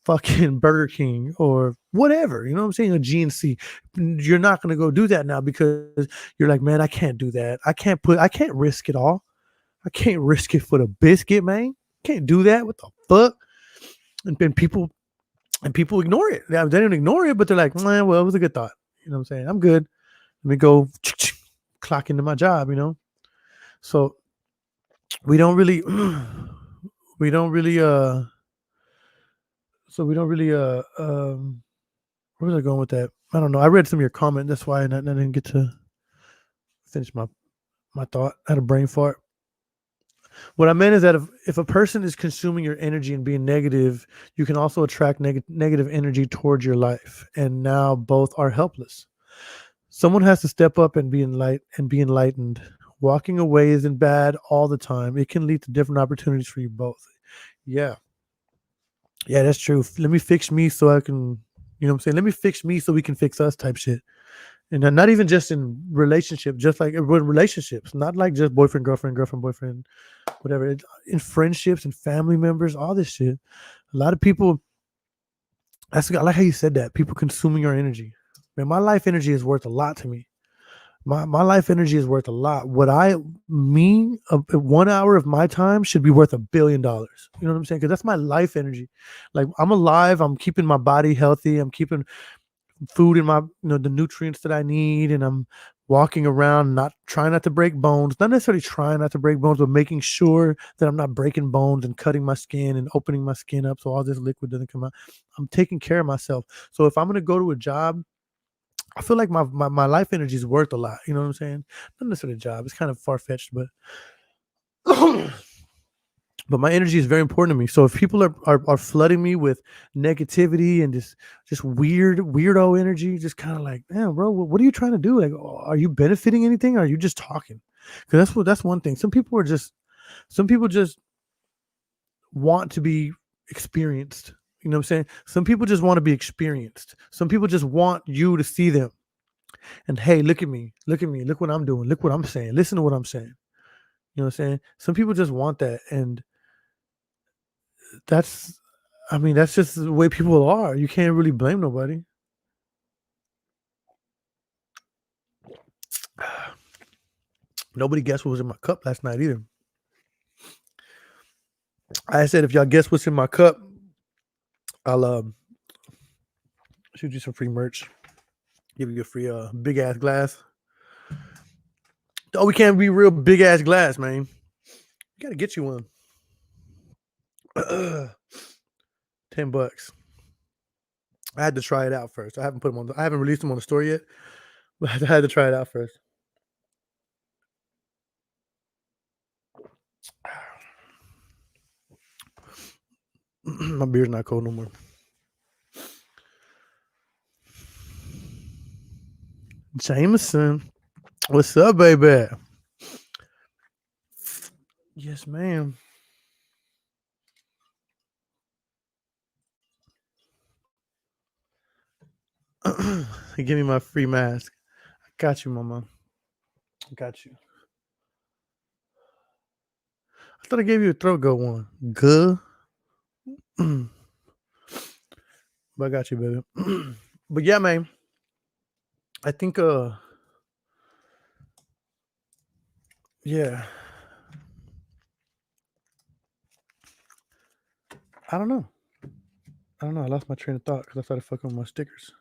fucking Burger King or whatever. You know what I'm saying? A GNC. You're not going to go do that now because you're like, man, I can't do that. I can't risk it all. I can't risk it for the biscuit, man. Can't do that. What the fuck? And then people ignore it. They don't ignore it, but they're like, well, it was a good thought. You know what I'm saying? I'm good. Let me go clock into my job, So we don't really, we don't really, so we don't really, where was I going with that? I don't know. I read some of your comment. That's why I didn't get to finish my thought. I had a brain fart. What I meant is that if a person is consuming your energy and being negative, you can also attract negative energy towards your life. And now both are helpless. Someone has to step up and be enlightened. Walking away isn't bad all the time. It can lead to different opportunities for you both. Yeah. Yeah, that's true. Let me fix me so I can, you know what I'm saying? Let me fix me so we can fix us type shit. And not even just in relationship, just like in relationships, not like just boyfriend, girlfriend, boyfriend, whatever. In friendships and family members, all this shit. A lot of people, I like how you said that. People consuming your energy. Man, my life energy is worth a lot to me. My life energy is worth a lot. 1 hour of my time should be worth $1 billion. You know what I'm saying? Because that's my life energy. Like, I'm alive. I'm keeping my body healthy. I'm keeping food in my, the nutrients that I need, and I'm walking around trying not to break bones, not necessarily trying not to break bones, but making sure that I'm not breaking bones and cutting my skin and opening my skin up so all this liquid doesn't come out. I'm taking care of myself. So if I'm going to go to a job, I feel like my life energy is worth a lot. You know what I'm saying? Not necessarily a job. It's kind of far-fetched, but but my energy is very important to me. So if people are flooding me with negativity and just weirdo energy, just kind of like, man, bro, what are you trying to do? Like, are you benefiting anything? Or are you just talking? Because that's one thing. Some people just want to be experienced. You know what I'm saying? Some people just want to be experienced. Some people just want you to see them. And hey, look at me. Look what I'm doing. Look what I'm saying. Listen to what I'm saying. You know what I'm saying? Some people just want that, and that's, I mean, that's just the way people are. You can't really blame nobody. Nobody guessed what was in my cup last night either. I said, if y'all guess what's in my cup, I'll shoot you some free merch. Give you a free big ass glass. Oh, we can't be real big ass glass, man. You gotta get you one. $10. I had to try it out first. I haven't put them on. I haven't released them on the store yet, but I had to try it out first. My beer's not cold no more. Jameson, what's up, baby? Yes, ma'am. Give me my free mask. I got you, mama. I got you. I thought I gave you a throat go one. Good. But I got you, baby. But yeah, man. I think yeah. I don't know. I lost my train of thought because I started fucking with my stickers.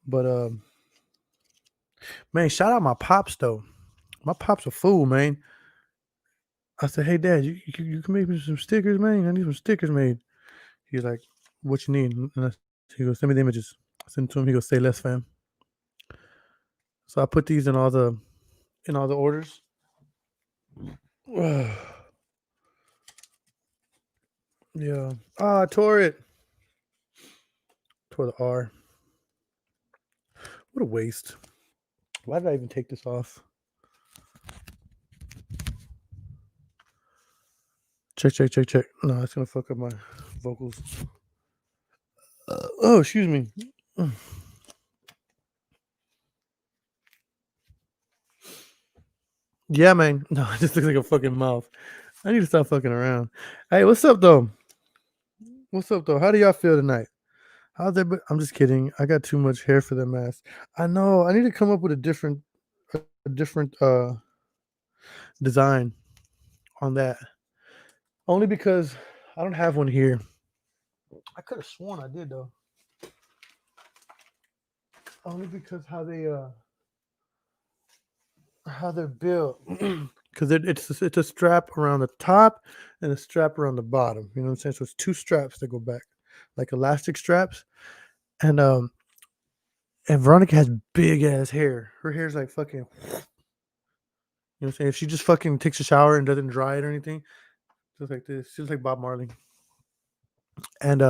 But man, shout out my pops though. My pop's a fool, man. I said, hey dad, you can make me some stickers, man. I need some stickers made. He's like, what you need? And he goes, send me the images. I sent it to him. He goes, say less, fam. So I put these in all the orders. Yeah. I tore it. Tore the R. What a waste. Why did I even take this off? Check. No, it's gonna fuck up my vocals. Oh, excuse me. Yeah, man. No, it just looks like a fucking mouth. I need to stop fucking around. Hey, what's up though? How do y'all feel tonight? How's that? I'm just kidding. I got too much hair for that mask. I know. I need to come up with a different design on that. Only because I don't have one here. I could have sworn I did though. Only because how they're built. Because it's a strap around the top and a strap around the bottom. You know what I'm saying? So it's two straps that go back, like elastic straps. And Veronica has big ass hair. Her hair's like fucking. You know what I'm saying? If she just fucking takes a shower and doesn't dry it or anything, just like this, she's like Bob Marley. And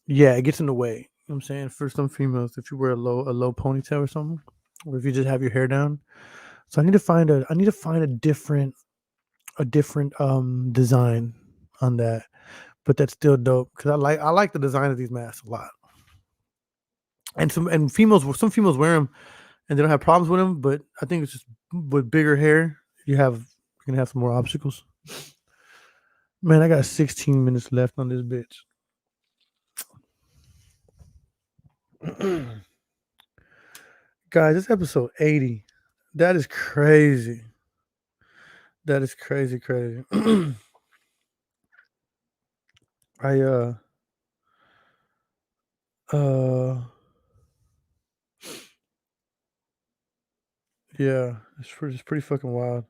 yeah, it gets in the way. You know what I'm saying? For some females, if you wear a low ponytail or something, or if you just have your hair down. So I need to find a different design on that, but that's still dope because I like the design of these masks a lot. And some females wear them and they don't have problems with them, but I think it's just with bigger hair, you're gonna have some more obstacles. Man, I got 16 minutes left on this bitch. Guys, this episode 80. That is crazy. That is crazy. I yeah, it's pretty fucking wild.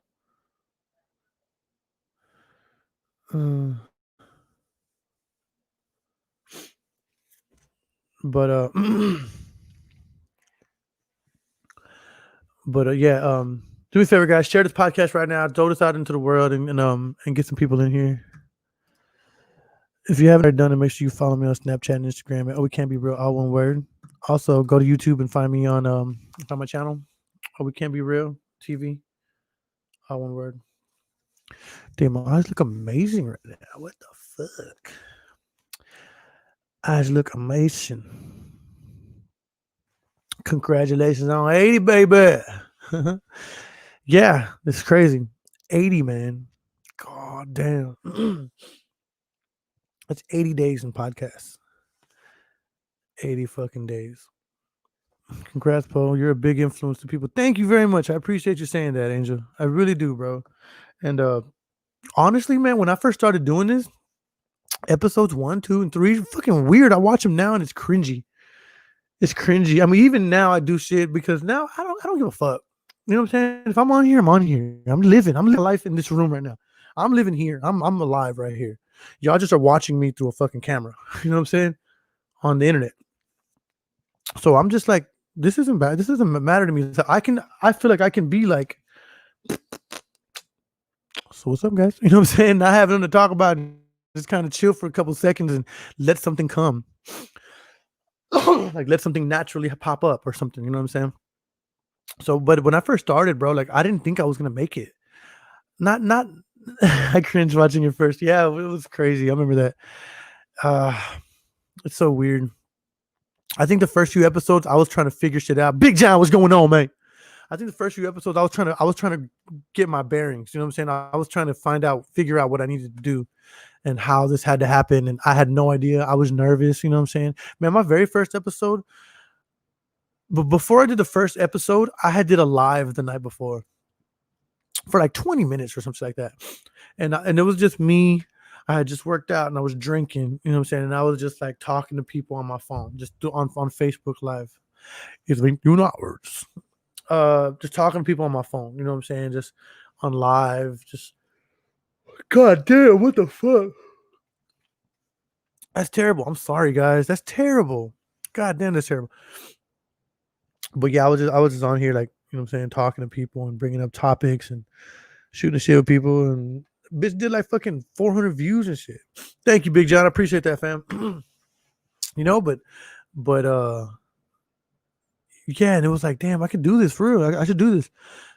But yeah, do me a favor, guys, share this podcast right now, throw this out into the world and get some people in here. If you haven't already done it, make sure you follow me on Snapchat and Instagram at We Can't Be Real, all one word. Also, go to YouTube and find me on my channel, We Can't Be Real TV, all one word. Damn, my eyes look amazing right now. What the fuck. Eyes look amazing. Congratulations on 80, baby. Yeah, it's crazy. 80, man. God damn. That's 80 days in podcasts. 80 fucking days. Congrats, Paul. You're a big influence to people. Thank you very much. I appreciate you saying that, Angel. I really do, bro. And honestly, man, when I first started doing this, episodes 1, 2, and 3, fucking weird. I watch them now and it's cringy. It's cringy. I mean, even now I do shit because now I don't give a fuck. You know what I'm saying? If I'm on here, I'm on here. I'm living life in this room right now. I'm living here. I'm alive right here. Y'all just are watching me through a fucking camera. You know what I'm saying? On the internet. So I'm just like, this isn't bad. This doesn't matter to me. So I feel like I can be like, so what's up, guys? You know what I'm saying? Not having them to talk about, just kind of chill for a couple seconds and let something come. Like let something naturally pop up or something. You know what I'm saying? So, but when I first started, bro, like I didn't think I was gonna make it. Not I cringe watching it first. Yeah, it was crazy. I remember that. It's so weird. I think the first few episodes I was trying to figure shit out. Big John, what's going on, man? I think the first few episodes I was trying to get my bearings. You know what I'm saying? I was trying to figure out what I needed to do and how this had to happen. And I had no idea. I was nervous. You know what I'm saying? Man, my very first episode. But before I did the first episode, I had did a live the night before for like 20 minutes or something like that. And it was just me. I had just worked out and I was drinking, you know what I'm saying? And I was just like talking to people on my phone, just on Facebook Live. It's been 2 hours. Just talking to people on my phone, you know what I'm saying? Just on live, just God damn, what the fuck? That's terrible. I'm sorry, guys. That's terrible. God damn, that's terrible. But yeah, I was just on here like, you know what I'm saying, talking to people and bringing up topics and shooting shit with people, and bitch did like fucking 400 views and shit. Thank you, Big John. I appreciate that, fam. You know, but yeah, and it was like, damn, I could do this for real. I should do this.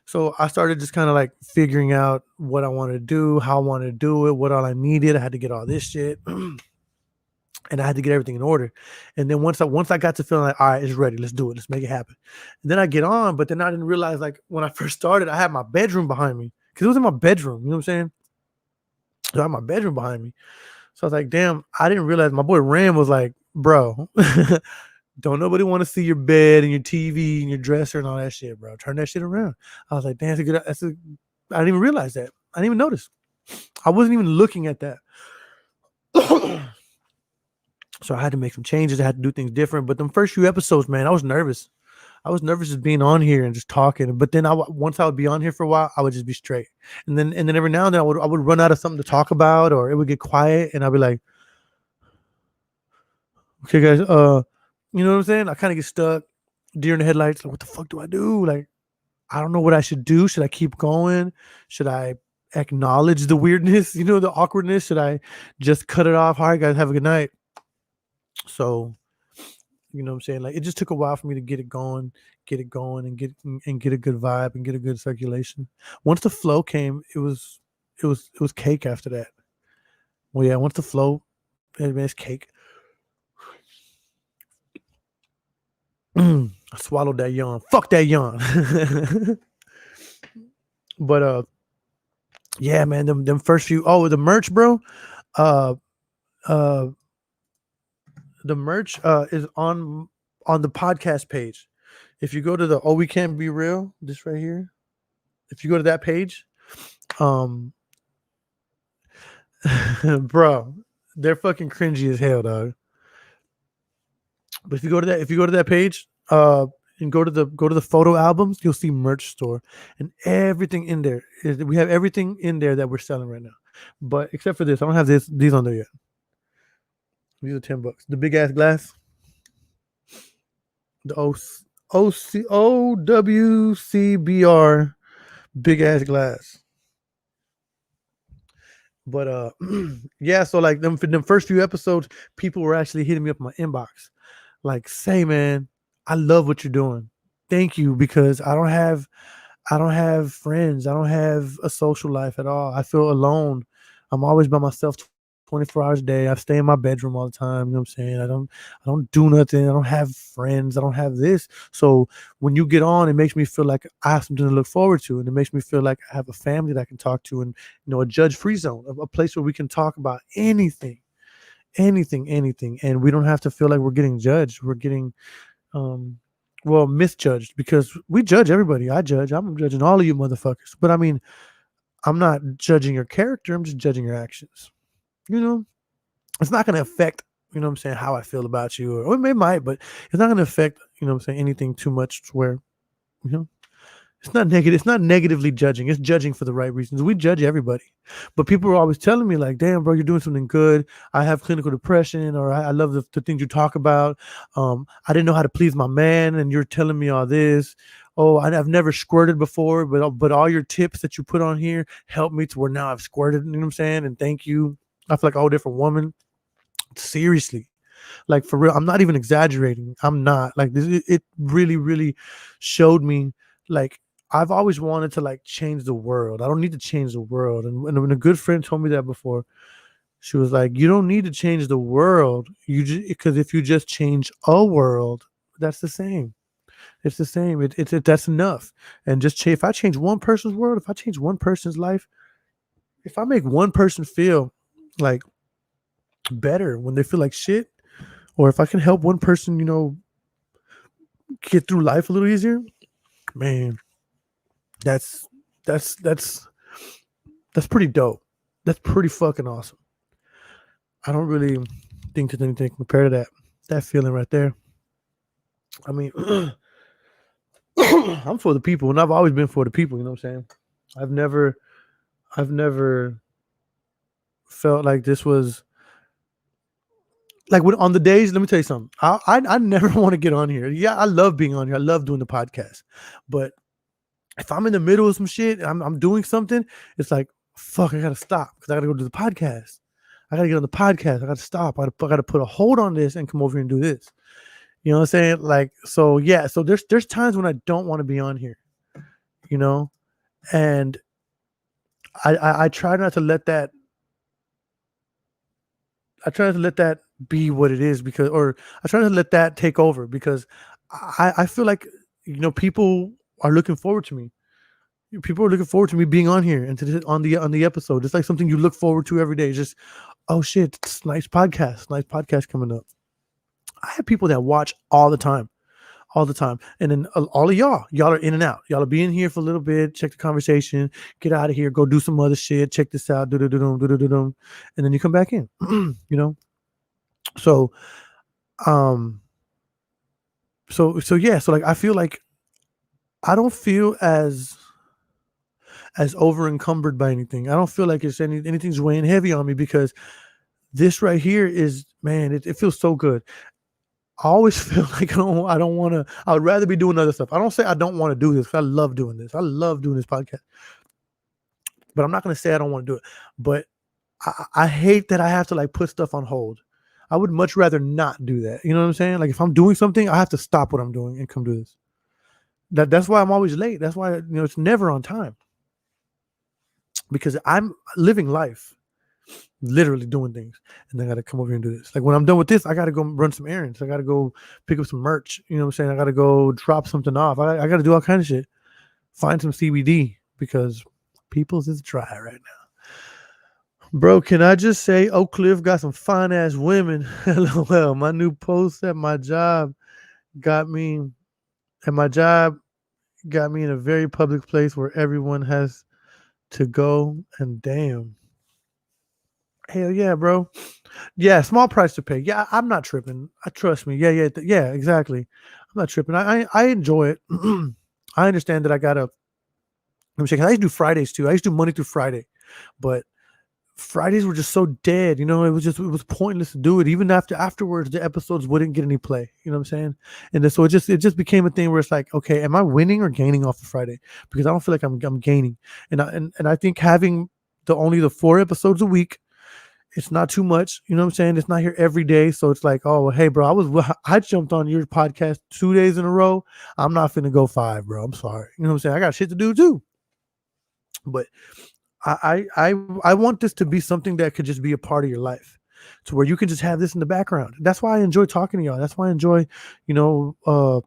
So I started just kind of like figuring out what I wanted to do, how I wanted to do it, what all I needed. I had to get all this shit. And I had to get everything in order. And then once I got to feeling like, all right, it's ready, let's do it, let's make it happen. And then I get on, but then I didn't realize, like, when I first started, I had my bedroom behind me because it was in my bedroom. You know what I'm saying? So I had my bedroom behind me. So I was like, damn, I didn't realize. My boy Ram was like, bro, don't nobody want to see your bed and your TV and your dresser and all that shit, bro. Turn that shit around. I was like, damn, I didn't even realize that. I didn't even notice. I wasn't even looking at that. So I had to make some changes. I had to do things different. But the first few episodes, man, I was nervous. I was nervous just being on here and just talking. But then once I would be on here for a while, I would just be straight. And then every now and then I would run out of something to talk about, or it would get quiet, and I'd be like, okay, guys, you know what I'm saying? I kind of get stuck, deer in the headlights. Like, what the fuck do I do? Like, I don't know what I should do. Should I keep going? Should I acknowledge the weirdness, the awkwardness? Should I just cut it off? All right, guys, have a good night. So, you know what I'm saying? Like, it just took a while for me to get it going and get a good vibe and get a good circulation. Once the flow came, it was cake after that. Well, yeah, once the flow, it's cake. I swallowed that yawn. Fuck that yawn. But yeah, man, them first few. Oh, the merch, bro. The merch is on the podcast page. If you go to the We Can't Be Real, this right here. If you go to that page, bro, they're fucking cringy as hell, dog. But if you go to that page, and go to the photo albums, you'll see merch store and everything in there. We have everything in there that we're selling right now. But except for this, I don't have these on there yet. These are $10. The big ass glass. The OWCBR big ass glass. But yeah, so like them first few episodes, people were actually hitting me up in my inbox, like, say, man, I love what you're doing. Thank you, because I don't have friends. I don't have a social life at all. I feel alone. I'm always by myself 24 hours a day. I stay in my bedroom all the time. You know what I'm saying? I don't do nothing. I don't have friends. I don't have this. So when you get on, it makes me feel like I have something to look forward to. And it makes me feel like I have a family that I can talk to, and, a judge-free zone, a place where we can talk about anything, anything. And we don't have to feel like we're getting judged. We're getting, misjudged, because we judge everybody. I'm judging all of you motherfuckers. But I mean, I'm not judging your character. I'm just judging your actions. It's not going to affect, what I'm saying, how I feel about you, or it might, but it's not going to affect, what I'm saying, anything too much to where, it's not negative. It's not negatively judging. It's judging for the right reasons. We judge everybody, but people are always telling me like, "Damn, bro, you're doing something good. I have clinical depression, or I love the things you talk about. I didn't know how to please my man, and you're telling me all this. Oh, I've never squirted before, but all your tips that you put on here help me to where now I've squirted. You know what I'm saying? And thank you. I feel like a whole different woman. Seriously, like for real. I'm not even exaggerating. I'm not like this. It really, really showed me like." I've always wanted to like change the world. I don't need to change the world. And when a good friend told me that before, she was like, "You don't need to change the world. Because if you just change a world, that's the same. It's the same. That's enough. And just if I change one person's world, if I change one person's life, if I make one person feel like better when they feel like shit, or if I can help one person, get through life a little easier, man." That's pretty dope. That's pretty fucking awesome. I don't really think there's anything compared to that feeling right there. I mean, I'm for the people, and I've always been for the people. You know what I'm saying? I've never felt like this was like on the days. Let me tell you something. I never want to get on here. Yeah, I love being on here. I love doing the podcast, but if I'm in the middle of some shit, I'm doing something, it's like, fuck, I gotta stop because I gotta go do the podcast. I gotta get on the podcast. I gotta stop. I gotta put a hold on this and come over here and do this. You know what I'm saying? Like, so yeah. So there's times when I don't want to be on here, and I try not to let that. I try not to let that be what it is or I try not to let that take over because I feel like people are looking forward to me. People are looking forward to me being on here and on the episode. It's like something you look forward to every day. It's just, oh shit, it's nice podcast coming up. I have people that watch all the time, and then all of y'all are in and out. Y'all are being here for a little bit, check the conversation, get out of here, go do some other shit, check this out, and then you come back in. So, so yeah, so like I feel like I don't feel as over encumbered by anything. I don't feel like it's anything's weighing heavy on me because this right here is, man, it feels so good. I always feel like I don't want to. I would rather be doing other stuff. I don't say I don't want to do this. I love doing this. I love doing this podcast. But I'm not going to say I don't want to do it. But I hate that I have to like put stuff on hold. I would much rather not do that. You know what I'm saying? Like if I'm doing something, I have to stop what I'm doing and come do this. That's why I'm always late. That's why it's never on time. Because I'm living life, literally doing things, and I got to come over here and do this. Like when I'm done with this, I got to go run some errands. I got to go pick up some merch. You know what I'm saying? I got to go drop something off. I got to do all kinds of shit. Find some CBD because people's is dry right now. Bro, can I just say Oak Cliff got some fine ass women? LOL. My new post at my job got me in a very public place where everyone has to go, and damn, hell yeah, bro. Yeah, small price to pay. Yeah, I'm not tripping. Trust me. Yeah, exactly. I'm not tripping. I enjoy it. I understand that I gotta. Let me check. I used to do Fridays too. I used to do Monday through Friday, but Fridays were just so dead. It was pointless to do it. Even afterwards, the episodes wouldn't get any play. You know what I'm saying? And then, so it just became a thing where it's like, okay, am I winning or gaining off of Friday? Because I don't feel like I'm gaining. And I think having only the 4 episodes a week, it's not too much. You know what I'm saying? It's not here every day. So it's like, oh, hey, bro, I jumped on your podcast 2 days in a row. I'm not finna go 5, bro. I'm sorry. You know what I'm saying? I got shit to do too. But I want this to be something that could just be a part of your life, to where you can just have this in the background. That's why I enjoy talking to y'all. That's why I enjoy, you know,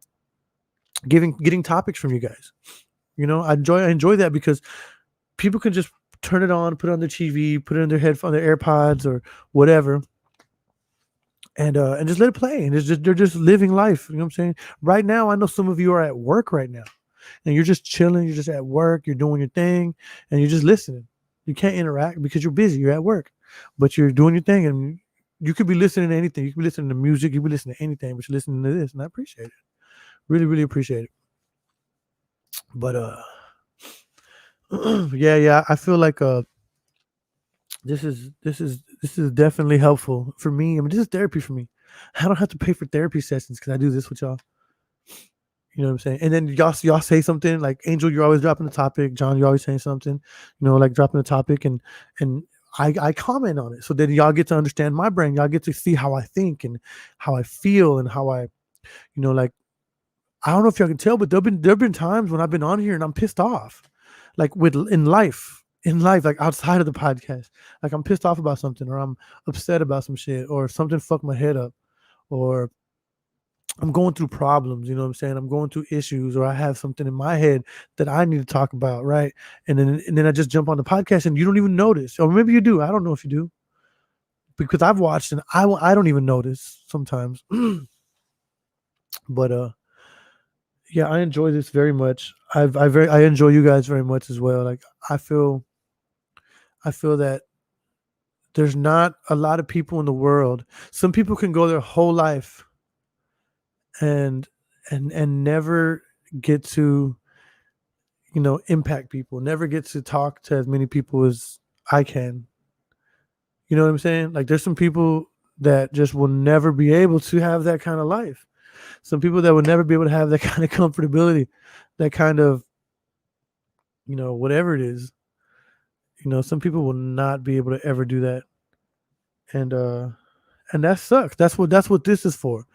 getting topics from you guys. I enjoy that because people can just turn it on, put it on their TV, put it on their headphone, their AirPods, or whatever, and just let it play. And they're just living life. You know what I'm saying? Right now, I know some of you are at work right now, and you're just chilling. You're just at work. You're doing your thing, and you're just listening. You can't interact because you're busy. You're at work, but you're doing your thing, and you could be listening to anything. You could be listening to music. You could be listening to anything, but you're listening to this, and I appreciate it. Really, really appreciate it. But yeah, I feel like this is definitely helpful for me. I mean, this is therapy for me. I don't have to pay for therapy sessions because I do this with y'all. You know what I'm saying? And then y'all say something like, Angel, you're always dropping the topic. John, you're always saying something, like dropping the topic, and I comment on it. So then y'all get to understand my brain. Y'all get to see how I think and how I feel and how I, like, I don't know if y'all can tell, but there've been times when I've been on here and I'm pissed off, like in life, like outside of the podcast, like I'm pissed off about something, or I'm upset about some shit, or something fucked my head up, or I'm going through problems. You know what I'm saying? I'm going through issues, or I have something in my head that I need to talk about, right? And then I just jump on the podcast, and you don't even notice, or maybe you do. I don't know if you do, because I've watched and I don't even notice sometimes. But yeah, I enjoy this very much. I enjoy you guys very much as well. Like I feel that there's not a lot of people in the world. Some people can go their whole life and and never get to, impact people, never get to talk to as many people as I can. You know what I'm saying? Like, there's some people that just will never be able to have that kind of life. Some people that will never be able to have that kind of comfortability, that kind of, whatever it is. Some people will not be able to ever do that. And that sucks. That's what this is for.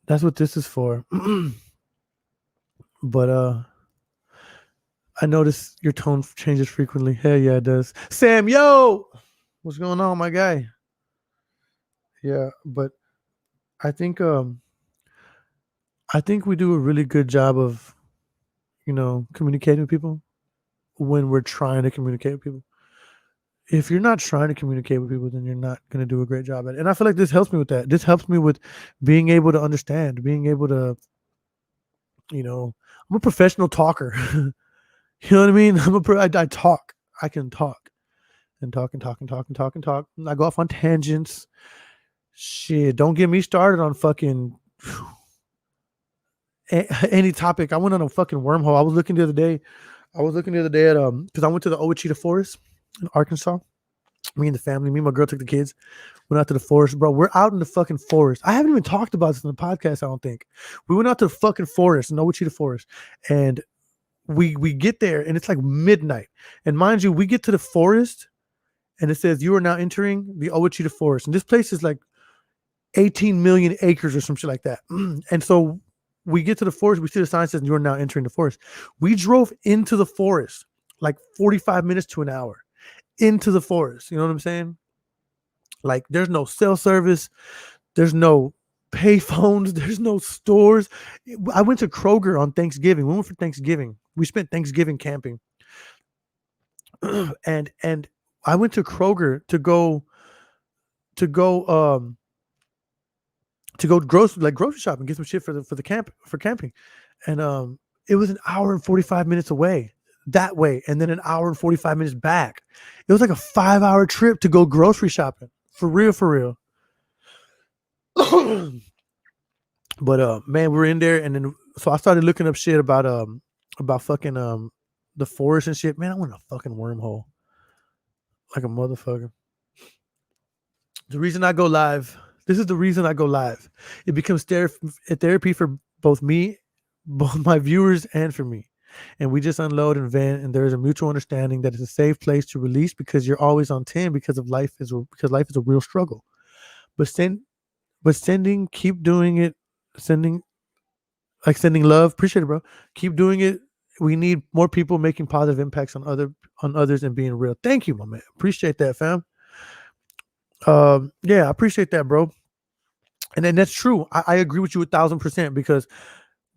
That's what this is for. But I notice your tone changes frequently. Hell yeah, it does. Sam, yo, what's going on, my guy? Yeah, but I think we do a really good job of, communicating with people when we're trying to communicate with people. If you're not trying to communicate with people, then you're not going to do a great job at it. And I feel like this helps me with that. This helps me with being able to understand, being able to, I'm a professional talker. You know what I mean? I talk. I can talk and talk and talk and talk and talk and talk. And I go off on tangents. Shit, don't get me started on fucking any topic. I went on a fucking wormhole. I was looking the other day at because I went to the Ouachita Forest in Arkansas. Me and the family, me and my girl took the kids, went out to the forest, bro. We're out in the fucking forest. I haven't even talked about this in the podcast, I don't think. We went out to the fucking forest, in Ouachita Forest, and we get there, and it's like midnight. And mind you, we get to the forest, and it says, you are now entering the Ouachita Forest. And this place is like 18 million acres or some shit like that. And so we get to the forest, we see the sign says, you are now entering the forest. We drove into the forest like 45 minutes to an hour into the forest. You know what I'm saying? Like, there's no cell service, there's no pay phones, there's no stores. I went to Kroger on Thanksgiving. We went for Thanksgiving. We spent Thanksgiving camping. and I went to Kroger to go grocery shopping, get some shit for camping. And it was an hour and 45 minutes away that way, and then an hour and 45 minutes back. It was like a 5-hour trip to go grocery shopping. For real. But man, we were in there, and then so I started looking up shit about fucking the forest and shit. Man, I went in a fucking wormhole like a motherfucker. The reason I go live, this is the reason I go live. It becomes therapy for both my viewers, and for me. And we just unload and vent, and there's a mutual understanding that it's a safe place to release, because you're always on 10 because life is a real struggle. But sending, keep doing it, sending love, appreciate it, bro. Keep doing it We need more people making positive impacts on others and being real. Thank you, my man. Appreciate that, fam. Yeah, I appreciate that, bro. And then that's true. I agree with you 1,000% because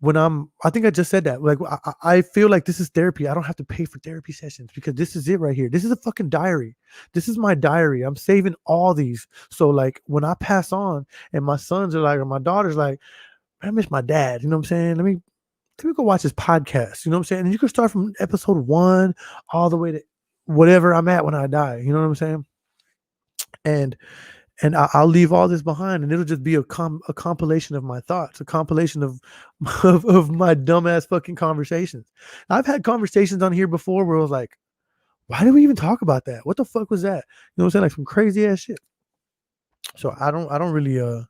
I think I just said that. Like, I feel like this is therapy. I don't have to pay for therapy sessions because this is it right here. This is a fucking diary. This is my diary. I'm saving all these. So like when I pass on and my sons are like, or my daughter's like, I miss my dad. You know what I'm saying? Let me go watch his podcast. You know what I'm saying? And you can start from episode 1 all the way to whatever I'm at when I die. You know what I'm saying? And I'll leave all this behind, and it'll just be a compilation of my thoughts, a compilation of of my dumbass fucking conversations. I've had conversations on here before where I was like, why did we even talk about that? What the fuck was that? You know what I'm saying? Like some crazy ass shit. So I don't really I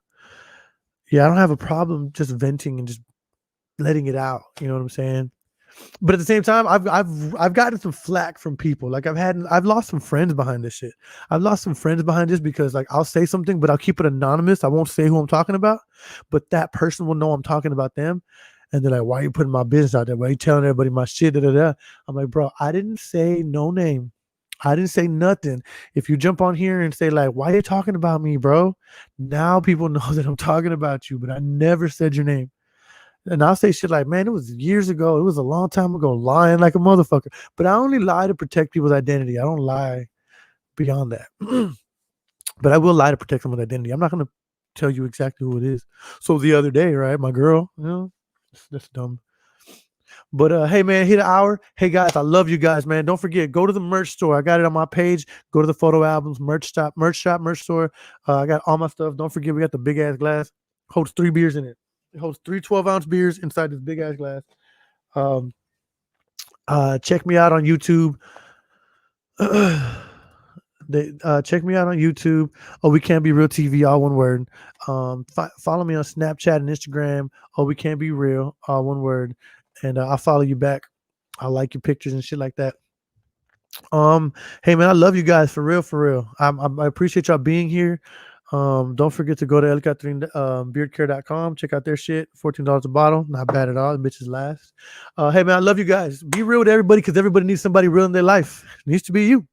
don't have a problem just venting and just letting it out. You know what I'm saying? But at the same time, I've gotten some flack from people. Like I've lost some friends behind this shit. I've lost some friends behind this because like I'll say something, but I'll keep it anonymous. I won't say who I'm talking about, but that person will know I'm talking about them. And they're like, why are you putting my business out there? Why are you telling everybody my shit? Da, da, da. I'm like, bro, I didn't say no name. I didn't say nothing. If you jump on here and say like, why are you talking about me, bro? Now people know that I'm talking about you, but I never said your name. And I'll say shit like, man, it was years ago. It was a long time ago, lying like a motherfucker. But I only lie to protect people's identity. I don't lie beyond that. But I will lie to protect someone's identity. I'm not going to tell you exactly who it is. So the other day, right, my girl, you know, that's dumb. But hey, man, hit an hour. Hey, guys, I love you guys, man. Don't forget, go to the merch store. I got it on my page. Go to the photo albums, merch shop, merch store. I got all my stuff. Don't forget, we got the big ass glass. Holds 3 beers in it. It holds 3 12-ounce beers inside this big ass glass. Check me out on YouTube. Check me out on YouTube. Oh, We Can't Be Real TV, all one word. Follow me on Snapchat and Instagram. Oh, We Can't Be Real, all one word. And I'll follow you back. I like your pictures and shit like that. Hey man, I love you guys for real, for real. I appreciate y'all being here. Don't forget to go to elcatrin beardcare.com. Check out their shit. $14 a bottle. Not bad at all. The bitches last. Hey man, I love you guys. Be real with everybody because everybody needs somebody real in their life. It needs to be you.